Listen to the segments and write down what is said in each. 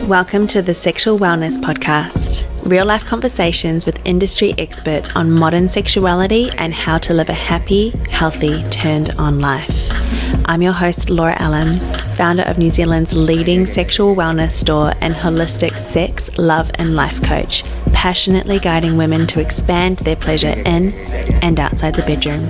Welcome to the Sexual Wellness Podcast, real-life conversations with industry experts on modern sexuality and how to live a happy, healthy, turned-on life. I'm your host, Laura Allen, founder of New Zealand's leading sexual wellness store and holistic sex, love, and life coach, passionately guiding women to expand their pleasure in and outside the bedroom.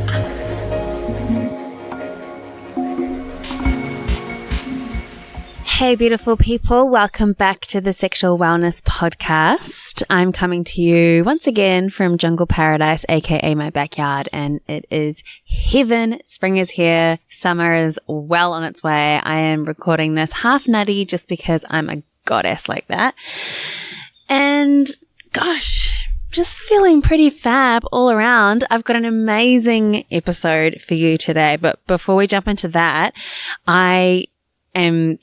Hey, beautiful people. Welcome back to the Sexual Wellness Podcast. I'm coming to you once again from Jungle Paradise, aka my backyard, and it is heaven. Spring is here. Summer is well on its way. I am recording this half nutty just because I'm a goddess like that. And gosh, just feeling pretty fab all around. I've got an amazing episode for you today. But before we jump into that, I am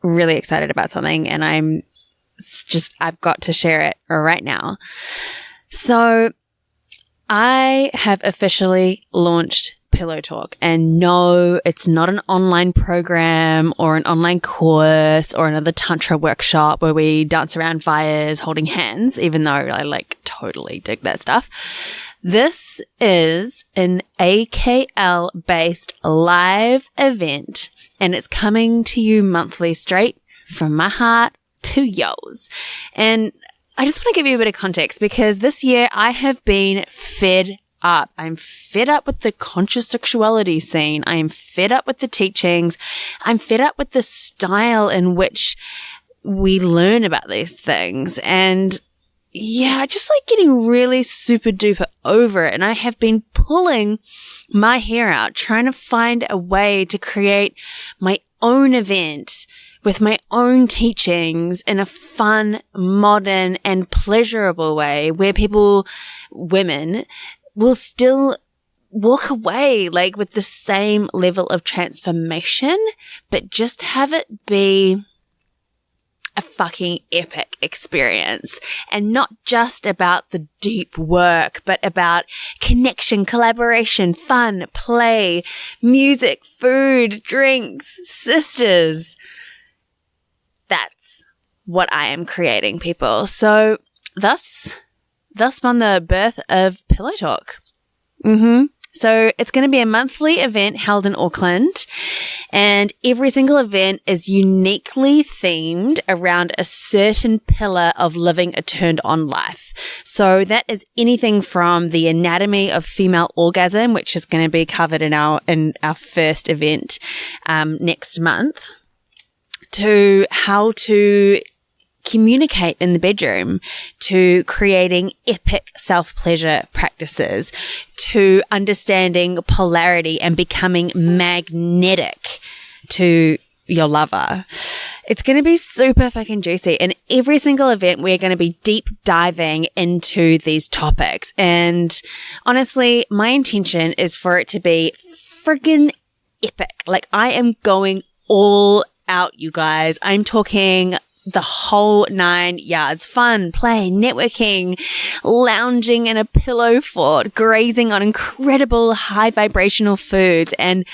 really excited about something and I've got to share it right now. So I have officially launched Pillow Talk, and no, it's not an online program or an online course or another tantra workshop where we dance around fires holding hands, even though I totally dig that stuff. This is an AKL based live event, and it's coming to you monthly, straight from my heart to yours. And I just want to give you a bit of context because this year I have been fed up. I'm fed up with the conscious sexuality scene. I am fed up with the teachings. I'm fed up with the style in which we learn about these things. And yeah, I just getting really super duper over it. And I have been pulling my hair out, trying to find a way to create my own event with my own teachings in a fun, modern, and pleasurable way where women will still walk away with the same level of transformation, but just have it be a fucking epic experience, and not just about the deep work, but about connection, collaboration, fun, play, music, food, drinks, sisters. That's what I am creating, people. So thus spun the birth of Pillow Talk. So it's going to be a monthly event held in Auckland, and every single event is uniquely themed around a certain pillar of living a turned-on life. So that is anything from the anatomy of female orgasm, which is going to be covered in our first event next month, to how to communicate in the bedroom, to creating epic self-pleasure practices, to understanding polarity and becoming magnetic to your lover. It's going to be super fucking juicy. And every single event, we're going to be deep diving into these topics. And honestly, my intention is for it to be friggin' epic. I am going all out, you guys. I'm talking the whole 9 yards. Fun, play, networking, lounging in a pillow fort, grazing on incredible high vibrational foods, and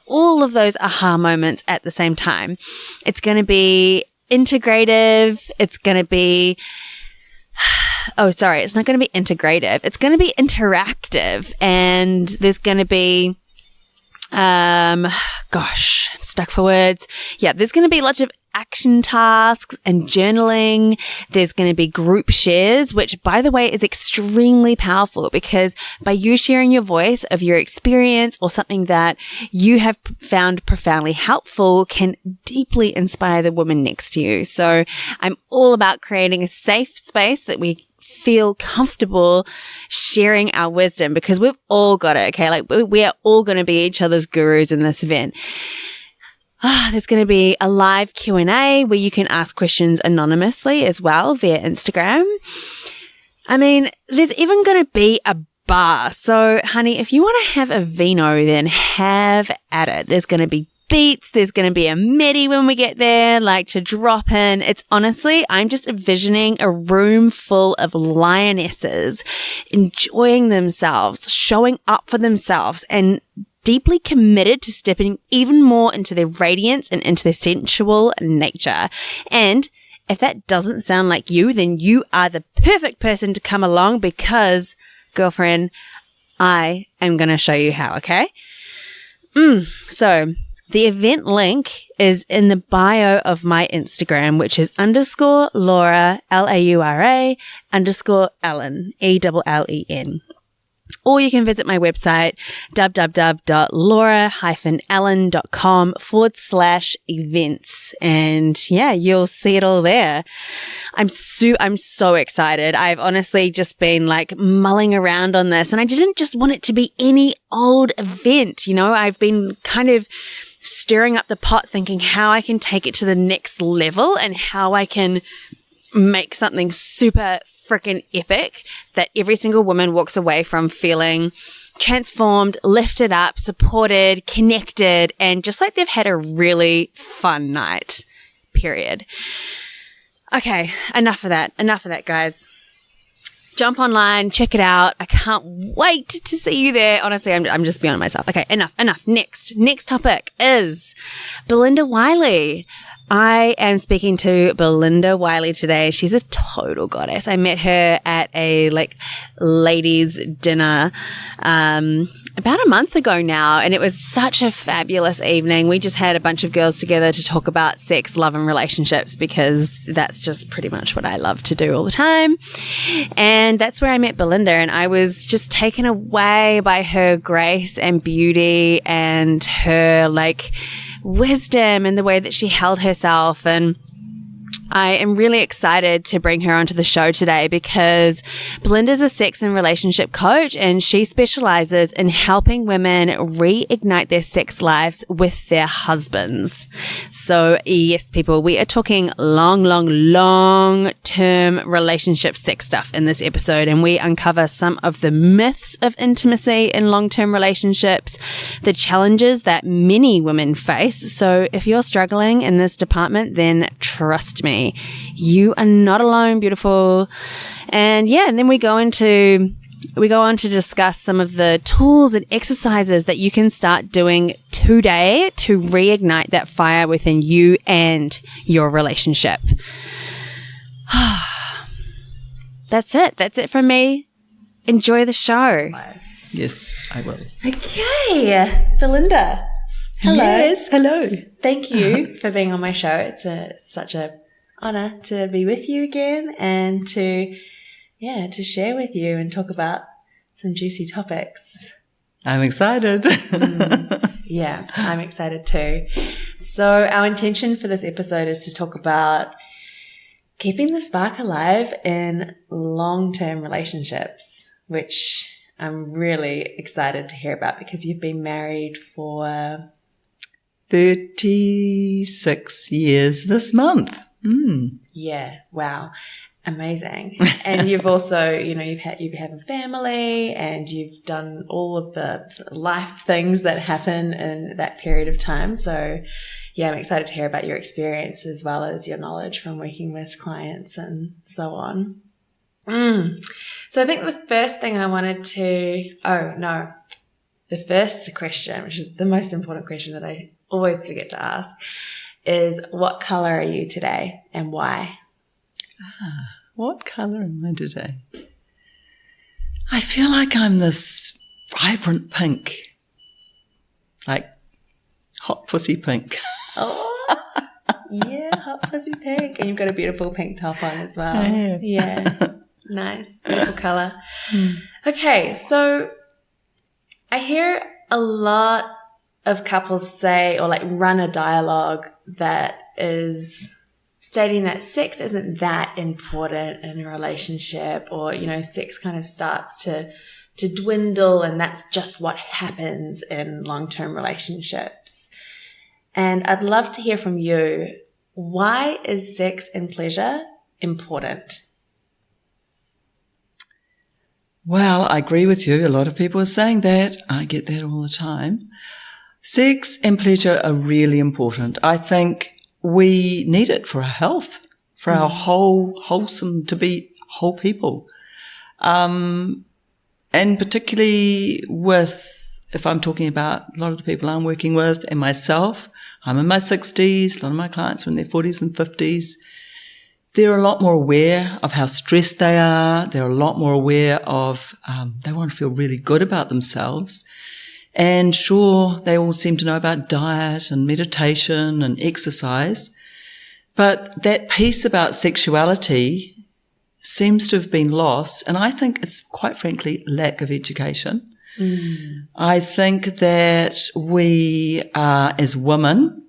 all of those aha moments at the same time. It's going to be integrative. It's going to be it's not going to be integrative. It's going to be interactive, and there's going to be stuck for words. Yeah, there's going to be lots of action tasks and journaling. There's going to be group shares, which, by the way, is extremely powerful because by you sharing your voice of your experience or something that you have found profoundly helpful can deeply inspire the woman next to you. So I'm all about creating a safe space that we feel comfortable sharing our wisdom, because we've all got it, okay? We are all going to be each other's gurus in this event. There's going to be a live Q&A where you can ask questions anonymously as well via Instagram. I mean, there's even going to be a bar. So, honey, if you want to have a vino, then have at it. There's going to be beats. There's going to be a midi when we get there, like to drop in. It's honestly, I'm just envisioning a room full of lionesses enjoying themselves, showing up for themselves, and deeply committed to stepping even more into their radiance and into their sensual nature. And if that doesn't sound like you, then you are the perfect person to come along because, girlfriend, I am going to show you how, okay? So the event link is in the bio of my Instagram, which is _Laura, LAURA, _Ellen, ELLEN. Or you can visit my website, www.laurahallen.com/events. And yeah, you'll see it all there. I'm so excited. I've honestly just been like mulling around on this, and I didn't just want it to be any old event. You know, I've been kind of stirring up the pot thinking how I can take it to the next level and how I can make something super freaking epic that every single woman walks away from feeling transformed, lifted up, supported, connected, and just like they've had a really fun night, period. Okay, enough of that, guys. Jump online, check it out. I can't wait to see you there. Honestly, I'm just beyond myself. Okay, enough. Next topic is Belinda Wiley. I am speaking to Belinda Wiley today. She's a total goddess. I met her at a ladies' dinner about a month ago now, and it was such a fabulous evening. We just had a bunch of girls together to talk about sex, love, and relationships because that's just pretty much what I love to do all the time. And that's where I met Belinda, and I was just taken away by her grace and beauty and her wisdom and the way that she held herself. And I am really excited to bring her onto the show today because Belinda's a sex and relationship coach, and she specializes in helping women reignite their sex lives with their husbands. So yes, people, we are talking long-term relationship sex stuff in this episode, and we uncover some of the myths of intimacy in long-term relationships, the challenges that many women face. So if you're struggling in this department, then trust me, you are not alone, beautiful. And yeah, and then we go on to discuss some of the tools and exercises that you can start doing today to reignite that fire within you and your relationship. That's it from me. Enjoy the show. Yes, I will. Okay, Belinda. Hello. Yes, hello. Thank you for being on my show. It's such a honor to be with you again and to share with you and talk about some juicy topics. I'm excited. Yeah, I'm excited too. So our intention for this episode is to talk about keeping the spark alive in long-term relationships, which I'm really excited to hear about because you've been married for 36 years this month. Yeah, wow. Amazing. And you've also, you have a family and you've done all of the sort of life things that happen in that period of time. So yeah, I'm excited to hear about your experience as well as your knowledge from working with clients and so on. So I think the first thing I wanted to, the first question, which is the most important question that I always forget to ask, is what color are you today and why? What color am I today? I feel like I'm this vibrant pink, like hot pussy pink. Oh, yeah, hot pussy pink. And you've got a beautiful pink top on as well. Yeah, nice, beautiful color. Okay, so I hear a lot of couples say or run a dialogue that is stating that sex isn't that important in a relationship, or, sex kind of starts to dwindle and that's just what happens in long-term relationships. And I'd love to hear from you. Why is sex and pleasure important? Well, I agree with you. A lot of people are saying that. I get that all the time. Sex and pleasure are really important. I think we need it for our health, for our wholesome, to be whole people. And particularly if I'm talking about a lot of the people I'm working with and myself, I'm in my 60s, a lot of my clients are in their 40s and 50s. They're a lot more aware of how stressed they are. They're a lot more aware of, they want to feel really good about themselves. And sure, they all seem to know about diet and meditation and exercise. But that piece about sexuality seems to have been lost. And I think it's quite frankly lack of education. I think that we, as women,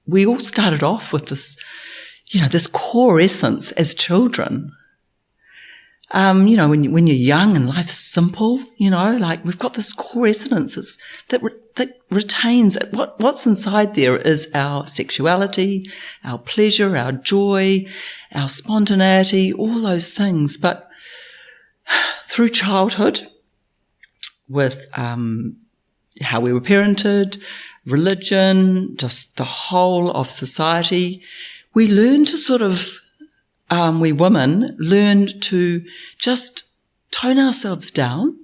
we all started off with this, this core essence as children. When you're young and life's simple, we've got this core essence that retains what's inside there is our sexuality, our pleasure, our joy, our spontaneity, all those things. But through childhood, with how we were parented, religion, just the whole of society, we learn to sort of, we women learned to just tone ourselves down.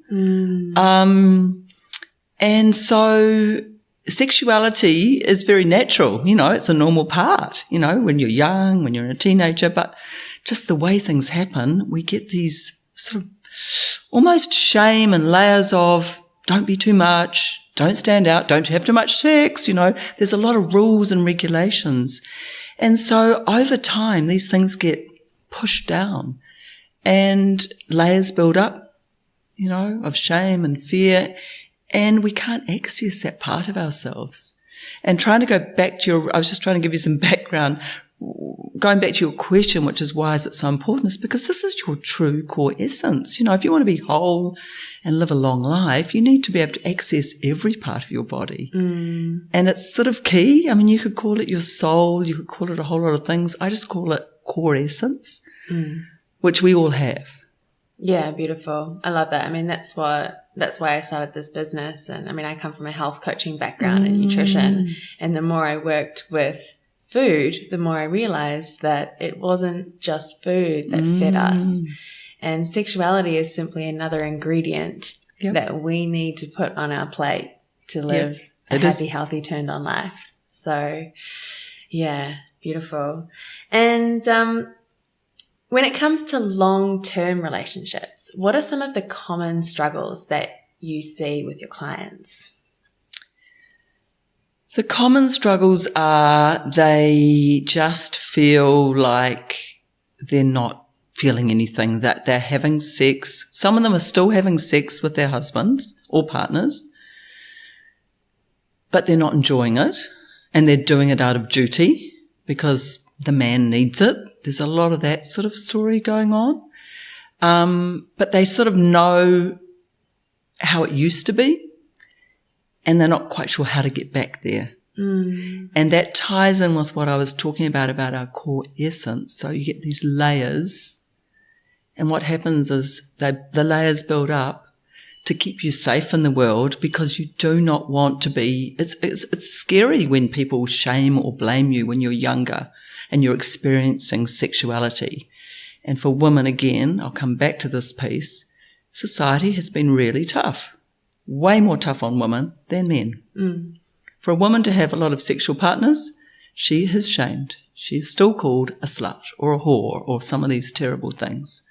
And so sexuality is very natural, it's a normal part, when you're young, when you're a teenager, but just the way things happen, we get these sort of almost shame and layers of don't be too much, don't stand out, don't have too much sex, there's a lot of rules and regulations. And so over time, these things get pushed down and layers build up, of shame and fear, and we can't access that part of ourselves. And trying to go back to I was just trying to give you some background, going back to your question, which is why is it so important, is because this is your true core essence. If you want to be whole and live a long life, you need to be able to access every part of your body. And it's sort of key. I mean, you could call it your soul, you could call it a whole lot of things. I just call it core essence, which we all have. Yeah, beautiful. I love that. I mean, that's why I started this business. And I mean, I come from a health coaching background in nutrition. And the more I worked with food, the more I realized that it wasn't just food that fed us. And sexuality is simply another ingredient that we need to put on our plate to live a happy, healthy, turned on life. So, yeah, beautiful. And when it comes to long-term relationships, what are some of the common struggles that you see with your clients? The common struggles are they just feel like they're not feeling anything, that they're having sex. Some of them are still having sex with their husbands or partners, but they're not enjoying it, and they're doing it out of duty because the man needs it. There's a lot of that sort of story going on. But they sort of know how it used to be, and they're not quite sure how to get back there. And that ties in with what I was talking about our core essence. So you get these layers, and what happens is the layers build up to keep you safe in the world, because you do not want to be, it's scary when people shame or blame you when you're younger and you're experiencing sexuality. And for women, again, I'll come back to this piece, society has been really tough, way more tough on women than men. For a woman to have a lot of sexual partners, she is shamed. She's still called a slut or a whore or some of these terrible things.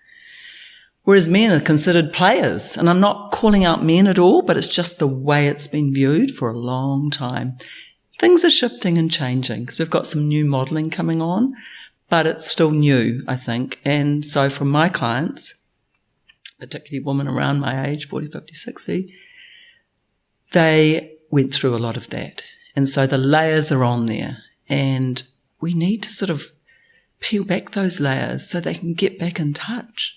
Whereas men are considered players. And I'm not calling out men at all, but it's just the way it's been viewed for a long time. Things are shifting and changing because we've got some new modelling coming on, but it's still new, I think. And so for my clients, particularly women around my age, 40, 50, 60, they went through a lot of that. And so the layers are on there, and we need to sort of peel back those layers so they can get back in touch.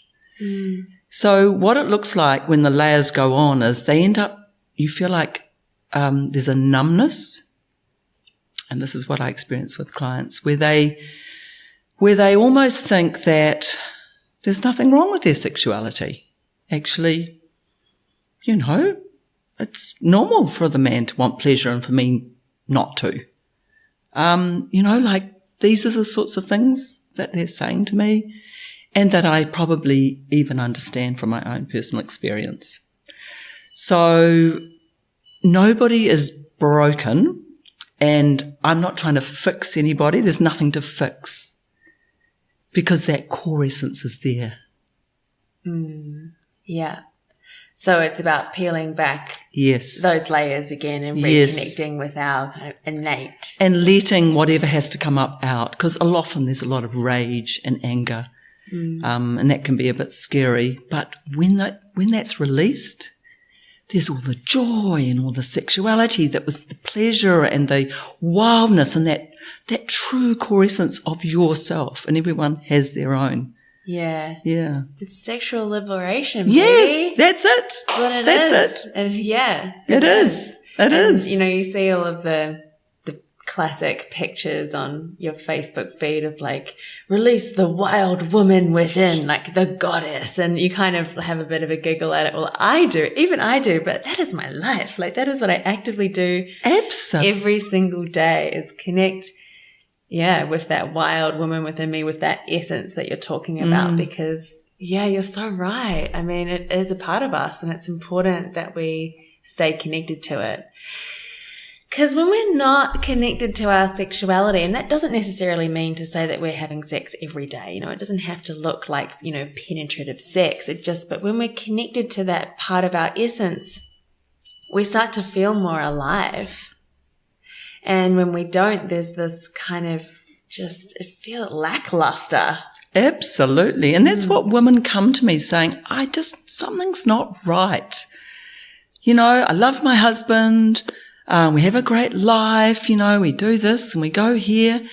So what it looks like when the layers go on is they end up, you feel like there's a numbness, and this is what I experience with clients, where they almost think that there's nothing wrong with their sexuality. Actually, it's normal for the man to want pleasure and for me not to. Like these are the sorts of things that they're saying to me and that I probably even understand from my own personal experience. So nobody is broken, and I'm not trying to fix anybody. There's nothing to fix because that core essence is there. Yeah. So it's about peeling back those layers again and reconnecting with our kind of innate. And letting whatever has to come up out, because often there's a lot of rage and anger, and that can be a bit scary. But when that's released, there's all the joy and all the sexuality that was the pleasure and the wildness and that true core essence of yourself, and everyone has their own. Yeah. Yeah. It's sexual liberation, baby. Yes, that's it. That's what it is. That's it. And yeah. It is. It is. You see all of the classic pictures on your Facebook feed of like, release the wild woman within, like the goddess. And you kind of have a bit of a giggle at it. Well, I do, but that is my life. Like that is what I actively do. Absolutely. Every single day is connect with that wild woman within me, with that essence that you're talking about, because, you're so right. I mean, it is a part of us and it's important that we stay connected to it. Because when we're not connected to our sexuality, and that doesn't necessarily mean to say that we're having sex every day, it doesn't have to look like, penetrative sex. But when we're connected to that part of our essence, we start to feel more alive. And when we don't, there's this kind of feel lackluster. Absolutely. And that's what women come to me saying, something's not right. I love my husband. We have a great life. We do this and we go here.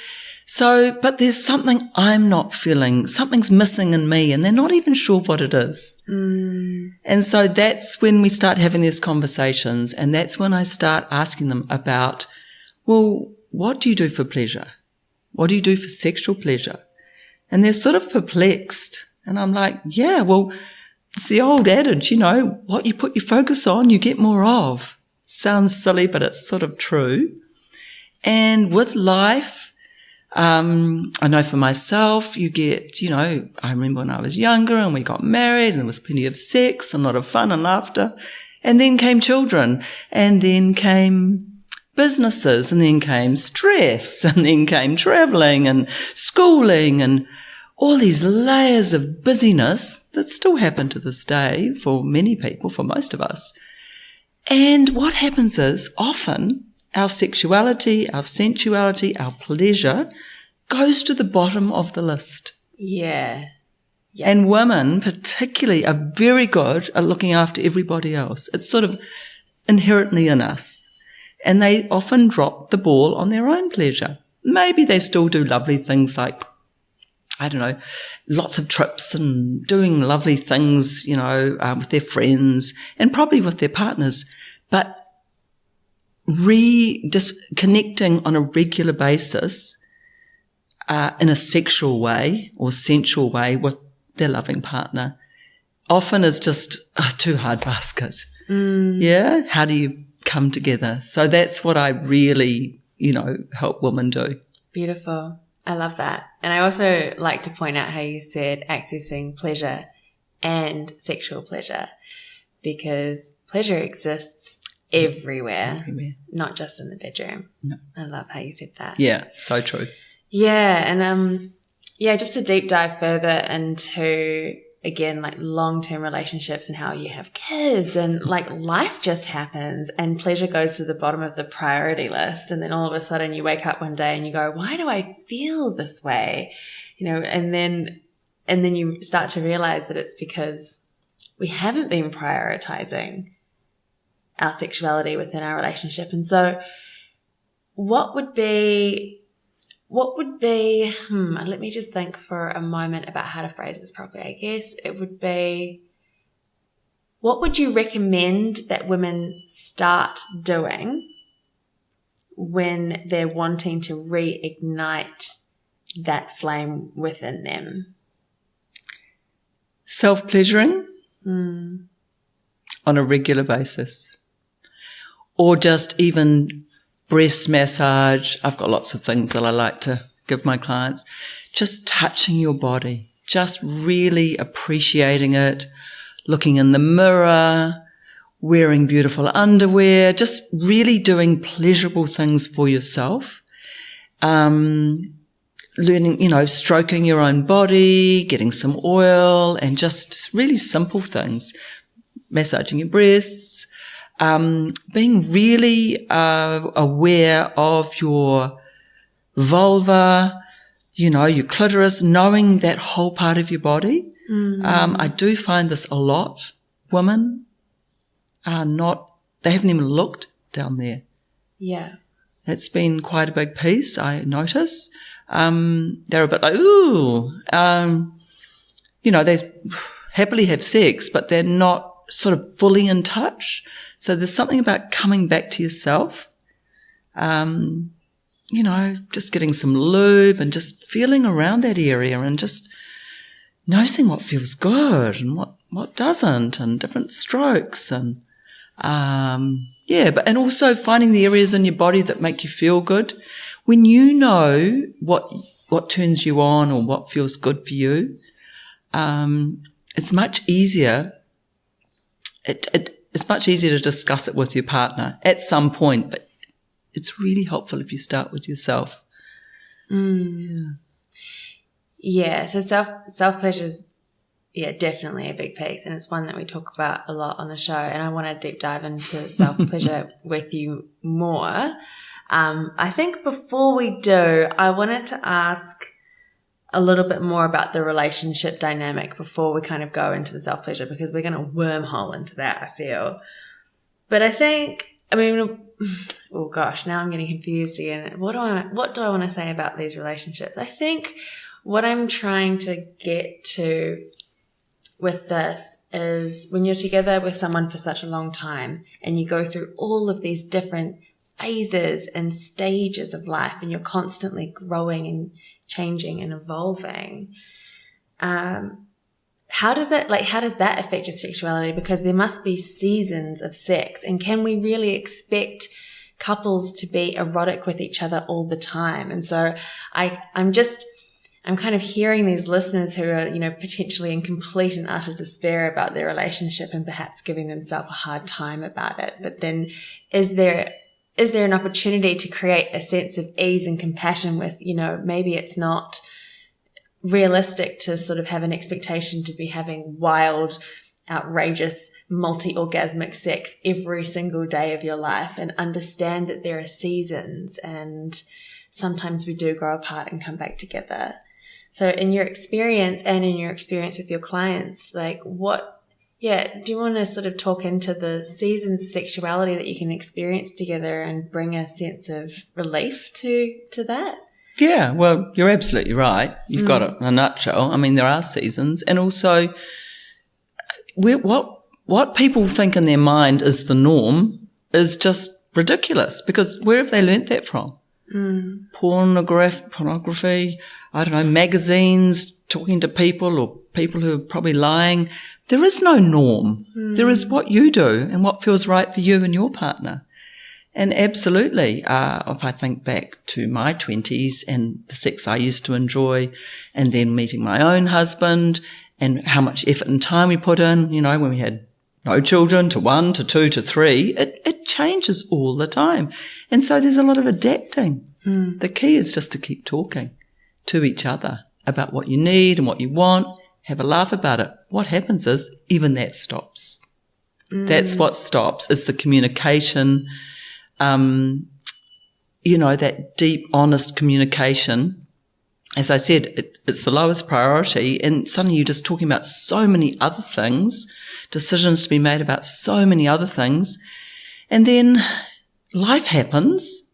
So, but there's something I'm not feeling. Something's missing in me and they're not even sure what it is. And so that's when we start having these conversations, and that's when I start asking them about, well, what do you do for pleasure? What do you do for sexual pleasure? And they're sort of perplexed. And I'm like, it's the old adage, what you put your focus on, you get more of. Sounds silly, but it's sort of true. And with life, I know for myself, you get, I remember when I was younger and we got married and there was plenty of sex and a lot of fun and laughter. And then came children, and then came businesses, and then came stress, and then came traveling and schooling and all these layers of busyness that still happen to this day for many people, for most of us. And what happens is often our sexuality, our sensuality, our pleasure goes to the bottom of the list. Yeah. And women particularly are very good at looking after everybody else. It's sort of inherently in us. And they often drop the ball on their own pleasure. Maybe they still do lovely things like, lots of trips and doing lovely things, with their friends and probably with their partners. But connecting on a regular basis in a sexual way or sensual way with their loving partner often is just a too hard basket. Yeah? How do you come together? So that's what I really, help women do. Beautiful. I love that. And I also like to point out how you said accessing pleasure and sexual pleasure, because pleasure exists everywhere. Not just in the bedroom. No. I love how you said that. Yeah, so true. Yeah, and just to deep dive further into, again, like long-term relationships and how you have kids and like life just happens and pleasure goes to the bottom of the priority list, and then all of a sudden you wake up one day and you go, why do I feel this way? And then you start to realize that it's because we haven't been prioritizing our sexuality within our relationship. And so what would be, let me just think for a moment about how to phrase this properly. I guess it would be, what would you recommend that women start doing when they're wanting to reignite that flame within them? Self-pleasuring on a regular basis. or just even breast massage. I've got lots of things that I like to give my clients. Just touching your body, just really appreciating it, looking in the mirror, wearing beautiful underwear, just really doing pleasurable things for yourself. Learning, stroking your own body, getting some oil, and just really simple things. Massaging your breasts, being really aware of your vulva, your clitoris, knowing that whole part of your body. I do find this a lot. Women they haven't even looked down there. Yeah. It's been quite a big piece, I notice. They're a bit like, ooh, they happily have sex, but they're not sort of fully in touch. So there's something about coming back to yourself, just getting some lube and just feeling around that area and just noticing what feels good and what doesn't, and different strokes, and and also finding the areas in your body that make you feel good. When you know what turns you on or what feels good for you, it's much easier. It's much easier to discuss it with your partner at some point, but it's really helpful if you start with yourself. Yeah. So self pleasure is, definitely a big piece, and it's one that we talk about a lot on the show. And I want to deep dive into self pleasure with you more. I think before we do, I wanted to ask a little bit more about the relationship dynamic before we kind of go into the self-pleasure, because we're going to wormhole into that, I feel. But oh gosh, now I'm getting confused again. What do I want to say about these relationships? I think what I'm trying to get to with this is when you're together with someone for such a long time and you go through all of these different phases and stages of life, and you're constantly growing and changing and evolving. How does that affect your sexuality? Because there must be seasons of sex, and can we really expect couples to be erotic with each other all the time? And so I'm kind of hearing these listeners who are, potentially in complete and utter despair about their relationship and perhaps giving themselves a hard time about it. But then is there an opportunity to create a sense of ease and compassion with, maybe it's not realistic to sort of have an expectation to be having wild, outrageous, multi-orgasmic sex every single day of your life, and understand that there are seasons and sometimes we do grow apart and come back together. So in your experience and in your experience with your clients, do you want to sort of talk into the seasons of sexuality that you can experience together and bring a sense of relief to that? Yeah, well, you're absolutely right. You've got it in a nutshell. I mean, there are seasons, and also what people think in their mind is the norm is just ridiculous, because where have they learnt that from? Pornography, I don't know, magazines, talking to people, or people who are probably lying. There is no norm. There is what you do and what feels right for you and your partner. And absolutely, if I think back to my 20s and the sex I used to enjoy, and then meeting my own husband and how much effort and time we put in, when we had no children, to 1, to 2, to 3, it changes all the time. And so there's a lot of adapting. The key is just to keep talking to each other about what you need and what you want. Have a laugh about it. What happens is even that stops. That's what stops, is the communication, that deep, honest communication. As I said, it's the lowest priority, and suddenly you're just talking about so many other things, decisions to be made about so many other things. And then life happens.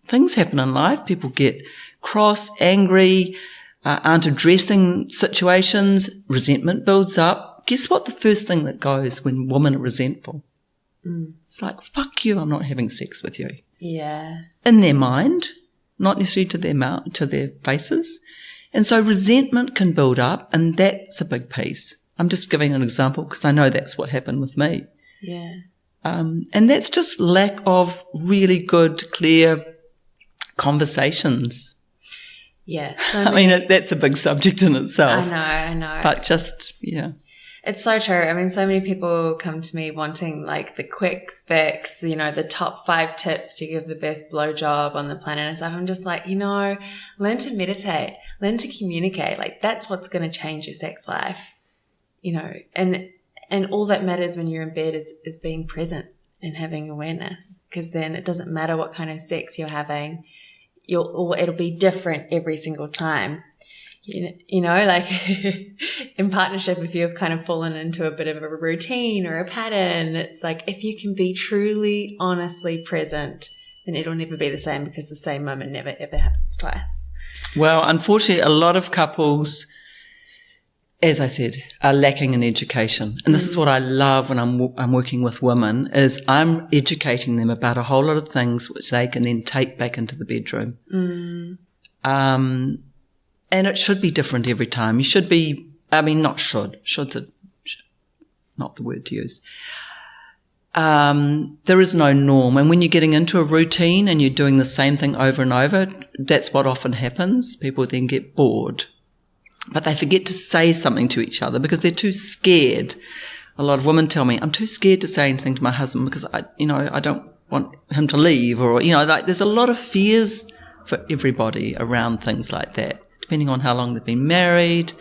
Things happen in life. People get cross, angry, aren't addressing situations, resentment builds up. Guess what the first thing that goes when women are resentful? It's like, fuck you, I'm not having sex with you. Yeah. In their mind, not necessarily to their mouth, to their faces. And so resentment can build up, and that's a big piece. I'm just giving an example because I know that's what happened with me. Yeah. And that's just lack of really good, clear conversations. Yeah. I mean, that's a big subject in itself. I know. But just, yeah. It's so true. I mean, so many people come to me wanting like the quick fix, the top 5 tips to give the best blowjob on the planet and stuff. I'm just like, learn to meditate, learn to communicate. Like that's what's going to change your sex life, and all that matters when you're in bed is being present and having awareness, because then it doesn't matter what kind of sex you're having. It'll be different every single time. Like in partnership, if you've kind of fallen into a bit of a routine or a pattern, it's like if you can be truly, honestly present, then it'll never be the same, because the same moment never, ever happens twice. Well, unfortunately, a lot of couples, as I said, are lacking in education. And this is what I love when I'm working with women, is I'm educating them about a whole lot of things which they can then take back into the bedroom. And it should be different every time. You should be, not should. Should's not the word to use. There is no norm. And when you're getting into a routine and you're doing the same thing over and over, that's what often happens. People then get bored. But they forget to say something to each other because they're too scared. A lot of women tell me, I'm too scared to say anything to my husband because I don't want him to leave, or, there's a lot of fears for everybody around things like that, depending on how long they've been married,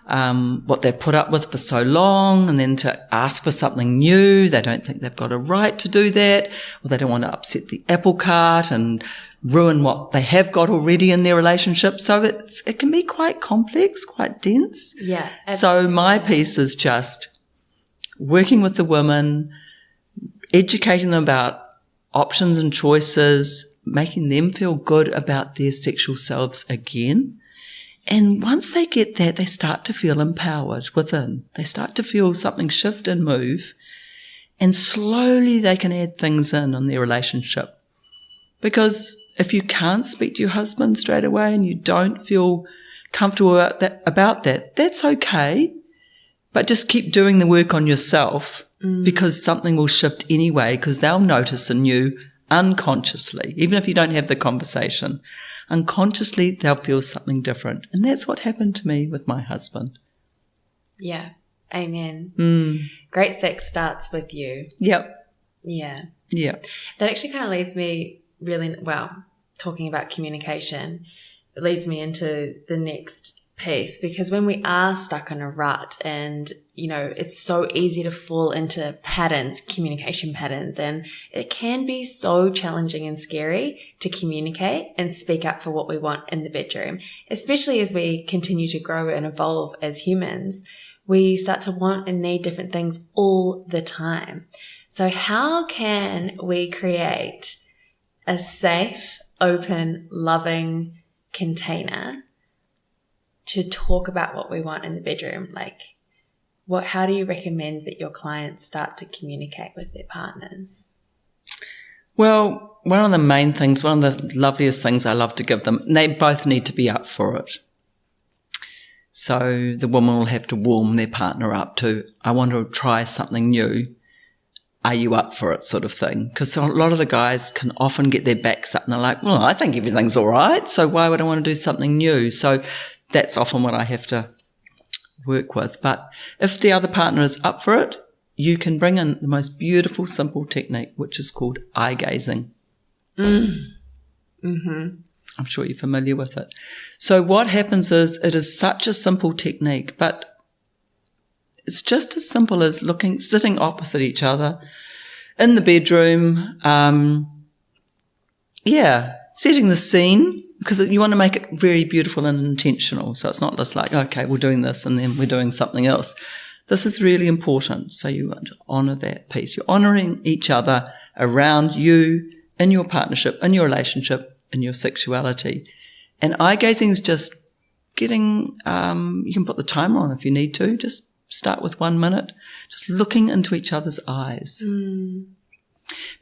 what they've put up with for so long, and then to ask for something new. They don't think they've got a right to do that, or they don't want to upset the apple cart and ruin what they have got already in their relationship. So it can be quite complex, quite dense. Yeah. Absolutely. So my piece is just working with the women, educating them about options and choices, making them feel good about their sexual selves again. And once they get that, they start to feel empowered within. They start to feel something shift and move, and slowly they can add things in their relationship. Because if you can't speak to your husband straight away and you don't feel comfortable about that, that's okay. But just keep doing the work on yourself, because something will shift anyway, because they'll notice in you unconsciously, even if you don't have the conversation. Unconsciously, they'll feel something different. And that's what happened to me with my husband. Yeah. Amen. Great sex starts with you. Yep. Yeah. Yeah. That actually kind of leads me talking about communication, it leads me into the next piece, because when we are stuck in a rut and, it's so easy to fall into patterns, communication patterns, and it can be so challenging and scary to communicate and speak up for what we want in the bedroom, especially as we continue to grow and evolve as humans. We start to want and need different things all the time. So how can we create a safe, open, loving container to talk about what we want in the bedroom? Like, how do you recommend that your clients start to communicate with their partners? Well, one of the main things, one of the loveliest things I love to give them, they both need to be up for it. So the woman will have to warm their partner up to, I want to try something new. Are you up for it, sort of thing? Because a lot of the guys can often get their backs up and they're like, well, I think everything's all right, so why would I want to do something new? So that's often what I have to work with. But if the other partner is up for it, you can bring in the most beautiful, simple technique, which is called eye gazing. Mm-hmm. I'm sure you're familiar with it. So what happens is, it is such a simple technique, but it's just as simple as sitting opposite each other in the bedroom. Setting the scene, because you want to make it very beautiful and intentional. So it's not just like, okay, we're doing this and then we're doing something else. This is really important. So you want to honour that piece. You're honouring each other around you, in your partnership, in your relationship, in your sexuality. And eye gazing is just getting, you can put the timer on if you need to, just start with 1 minute, just looking into each other's eyes.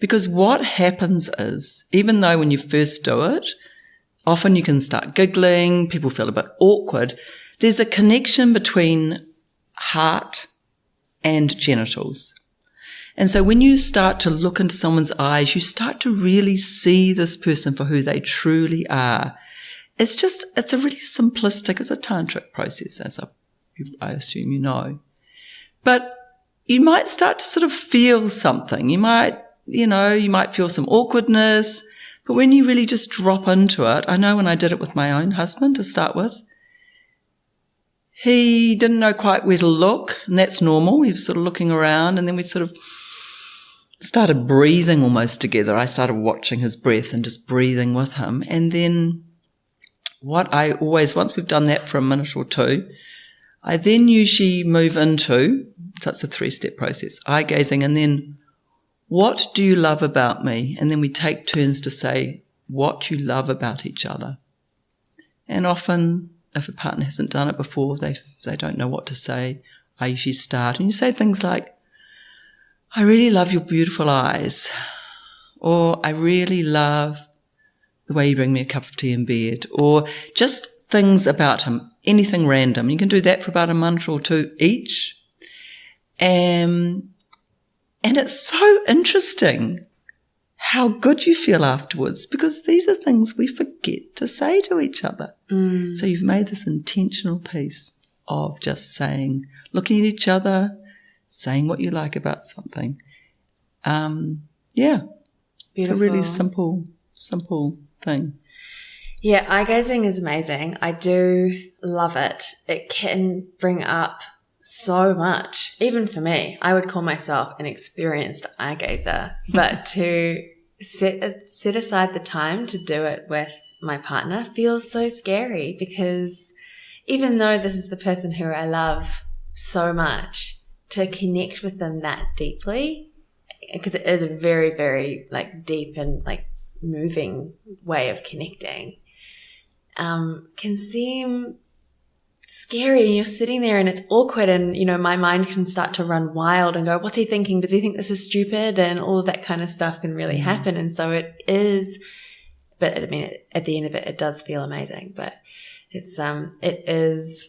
Because what happens is, even though when you first do it, often you can start giggling, people feel a bit awkward, there's a connection between heart and genitals. And so when you start to look into someone's eyes, you start to really see this person for who they truly are. It's a really simplistic, it's a tantric process, as I assume you know. But you might start to sort of feel something. You might feel some awkwardness, but when you really just drop into it, I know when I did it with my own husband to start with, he didn't know quite where to look, and that's normal. He was sort of looking around, and then we sort of started breathing almost together. I started watching his breath and just breathing with him. And then once we've done that for a minute or two, I then usually move into, so it's a 3-step process, eye gazing, and then, what do you love about me? And then we take turns to say what you love about each other. And often, if a partner hasn't done it before, they don't know what to say, I usually start. And you say things like, I really love your beautiful eyes. Or I really love the way you bring me a cup of tea in bed. Or just things about him, anything random. You can do that for about a minute or two each. And it's so interesting how good you feel afterwards, because these are things we forget to say to each other. So you've made this intentional piece of just saying, looking at each other, saying what you like about something. Beautiful. It's a really simple thing. Yeah, eye gazing is amazing. I do love it. It can bring up so much, even for me. I would call myself an experienced eye gazer, but to set aside the time to do it with my partner feels so scary, because even though this is the person who I love so much, to connect with them that deeply, because it is a very, very deep and moving way of connecting, can seem scary. And you're sitting there and it's awkward, and my mind can start to run wild and go, what's he thinking? Does he think this is stupid? And all of that kind of stuff can really happen. And so it is, but I mean, at the end of it, it does feel amazing, but it is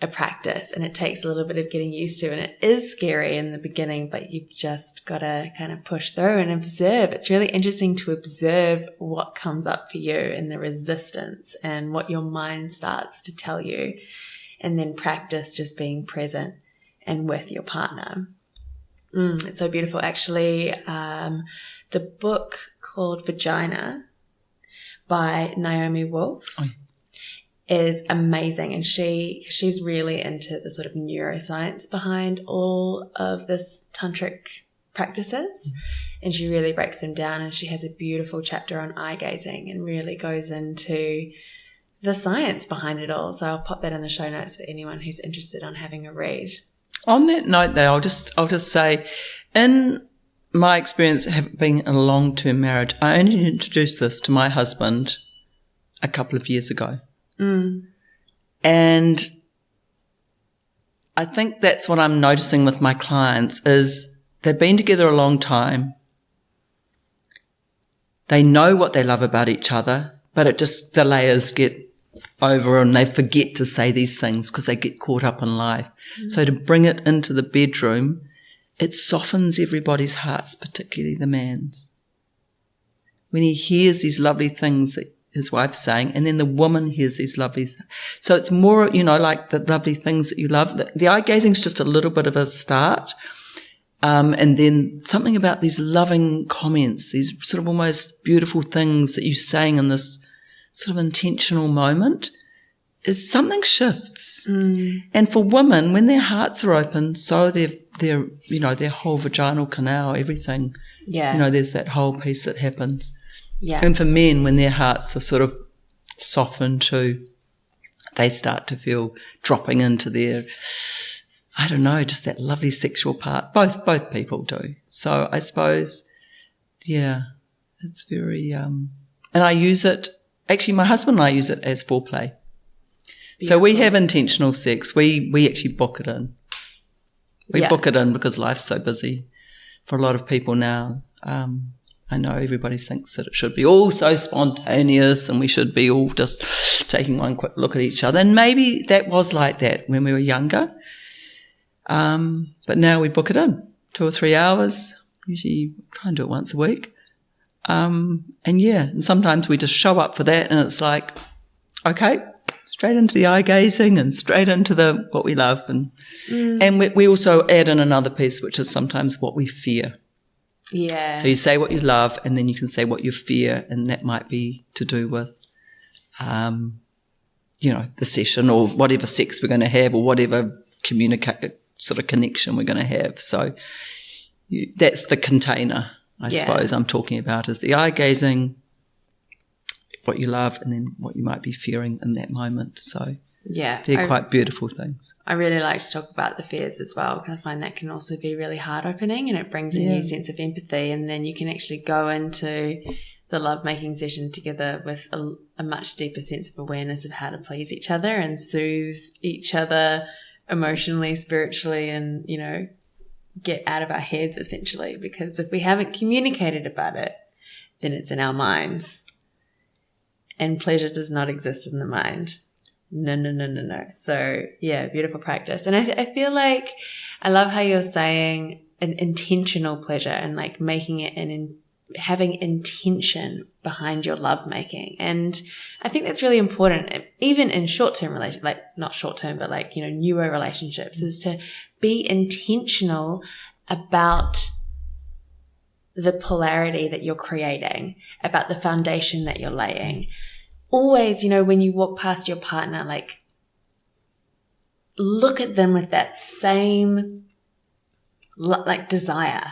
a practice, and it takes a little bit of getting used to, and it is scary in the beginning, but you've just got to kind of push through and observe. It's really interesting to observe what comes up for you and the resistance and what your mind starts to tell you, and then practice just being present and with your partner. It's so beautiful. Actually, the book called Vagina by Naomi Wolf is amazing, and she's really into the sort of neuroscience behind all of this tantric practices, and she really breaks them down, and she has a beautiful chapter on eye gazing and really goes into the science behind it all. So I'll pop that in the show notes for anyone who's interested on having a read. On that note, though, I'll just say, in my experience of being in a long-term marriage, I only introduced this to my husband a couple of years ago. And I think that's what I'm noticing with my clients is they've been together a long time. They know what they love about each other, but the layers get over and they forget to say these things because they get caught up in life. So to bring it into the bedroom, it softens everybody's hearts, particularly the man's. When he hears these lovely things that his wife's saying, and then the woman hears these lovely things. So it's more, like the lovely things that you love. The eye gazing is just a little bit of a start. And then something about these loving comments, these sort of almost beautiful things that you're saying in this sort of intentional moment, is something shifts. And for women, when their hearts are open, so their whole vaginal canal, everything, there's that whole piece that happens. Yeah. And for men, when their hearts are sort of softened too, they start to feel dropping into their, I don't know, just that lovely sexual part. Both people do. So I suppose, it's very, and I use it, actually my husband and I use it as foreplay. Beautiful. So we have intentional sex. We actually book it in. We book it in because life's so busy for a lot of people now. I know everybody thinks that it should be all so spontaneous and we should be all just taking one quick look at each other. And maybe that was like that when we were younger. But now we book it in. 2 or 3 hours. Usually try and do it once a week. And sometimes we just show up for that and it's like, okay, straight into the eye gazing and straight into what we love. And we also add in another piece, which is sometimes what we fear. Yeah. So you say what you love and then you can say what you fear, and that might be to do with, the session or whatever sex we're going to have or whatever sort of connection we're going to have. So that's the container, I suppose, I'm talking about, is the eye gazing, what you love, and then what you might be fearing in that moment. So they're quite beautiful things. I really like to talk about the fears as well, because I find that can also be really heart-opening, and it brings a new sense of empathy, and then you can actually go into the lovemaking session together with a much deeper sense of awareness of how to please each other and soothe each other emotionally, spiritually, and, get out of our heads, essentially, because if we haven't communicated about it, then it's in our minds. And pleasure does not exist in the mind. No. So, beautiful practice. And I feel like I love how you're saying an intentional pleasure and like making it having intention behind your lovemaking. And I think that's really important, even in short-term relationships, like not short-term, but like, newer relationships, is to be intentional about the polarity that you're creating, about the foundation that you're laying. Always, when you walk past your partner, like, look at them with that same, like, desire,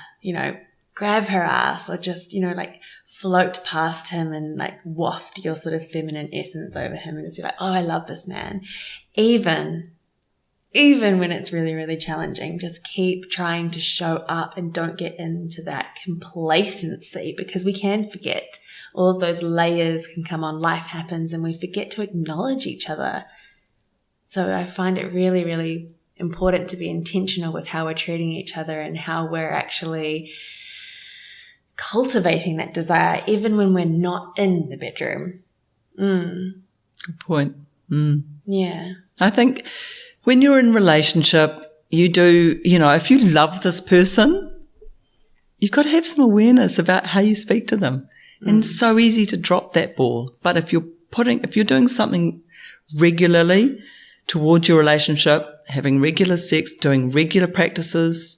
grab her ass or just, like, float past him and, like, waft your sort of feminine essence over him and just be like, oh, I love this man. Even when it's really, really challenging, just keep trying to show up and don't get into that complacency, because we can forget. All of those layers can come on, life happens, and we forget to acknowledge each other. So I find it really, really important to be intentional with how we're treating each other and how we're actually cultivating that desire, even when we're not in the bedroom. Good point. Yeah. I think when you're in a relationship, you do, if you love this person, you've got to have some awareness about how you speak to them. And it's so easy to drop that ball. But if you're doing something regularly towards your relationship, having regular sex, doing regular practices,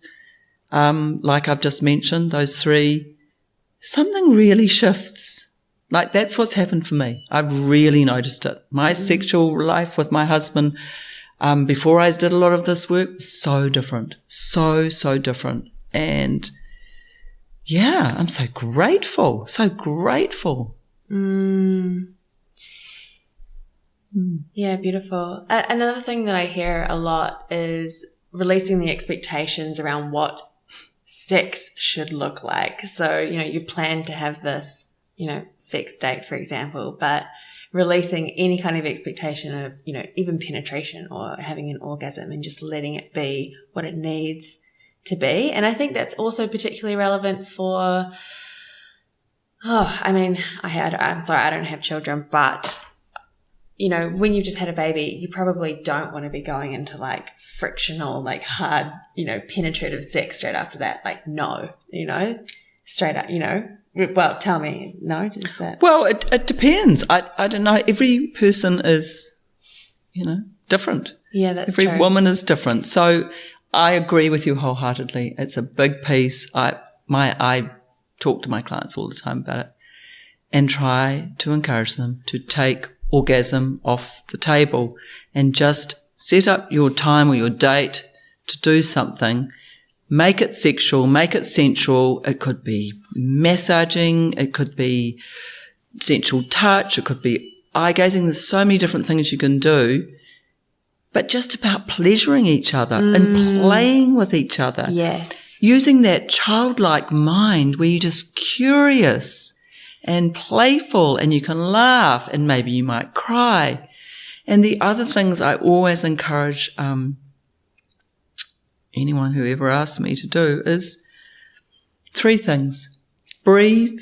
like I've just mentioned, those 3, something really shifts. Like, that's what's happened for me. I've really noticed it. My sexual life with my husband, before I did a lot of this work, was so different. So different. And yeah, I'm so grateful. Yeah, beautiful. Another thing that I hear a lot is releasing the expectations around what sex should look like. So, you plan to have this, sex date, for example, but releasing any kind of expectation of, even penetration or having an orgasm and just letting it be what it needs to be. And I think that's also particularly relevant for, I'm sorry, I don't have children, but, when you've just had a baby, you probably don't want to be going into like frictional, like hard, penetrative sex straight after that. Like, no, straight up, well, tell me, no, is that? Well, it depends. I don't know. Every person is, different. Yeah, that's true. Every woman is different. So I agree with you wholeheartedly. It's a big piece. I talk to my clients all the time about it and try to encourage them to take orgasm off the table and just set up your time or your date to do something. Make it sexual, make it sensual. It could be massaging, it could be sensual touch, it could be eye gazing. There's so many different things you can do. But just about pleasuring each other and playing with each other. Yes. Using that childlike mind where you're just curious and playful and you can laugh and maybe you might cry. And the other things I always encourage anyone who ever asks me to do is 3 things. Breathe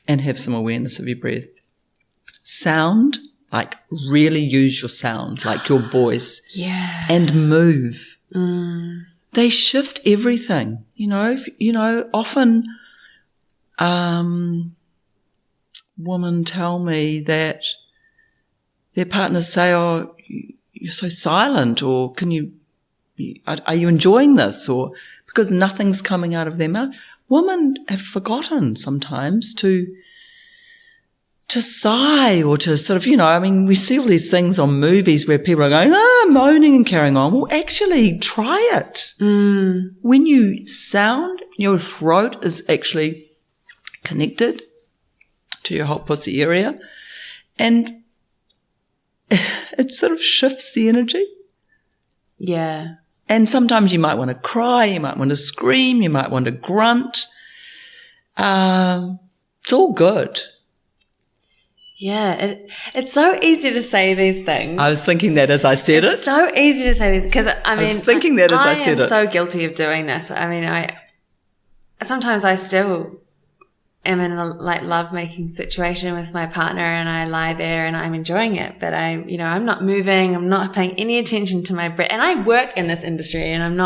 and have some awareness of your breath. Sound. Like, really use your sound, like your voice. Yeah. And move. they shift everything. Often women tell me that their partners say, "Oh, you're so silent," or are you enjoying this? Or because nothing's coming out of their mouth. Women have forgotten sometimes to sigh or to sort of, we see all these things on movies where people are going, moaning and carrying on. Well, actually try it. When you sound, your throat is actually connected to your whole pussy area, and it sort of shifts the energy. Yeah. And sometimes you might want to cry, you might want to scream, you might want to grunt. It's all good. Yeah, it's so easy to say these things. I was thinking that as I said it. It's so easy to say these because I was thinking that as I said it. I am so guilty of doing this. Sometimes I still am in a love-making situation with my partner, and I lie there and I'm enjoying it, but I'm not moving, I'm not paying any attention to my breath, and I work in this industry, and I'm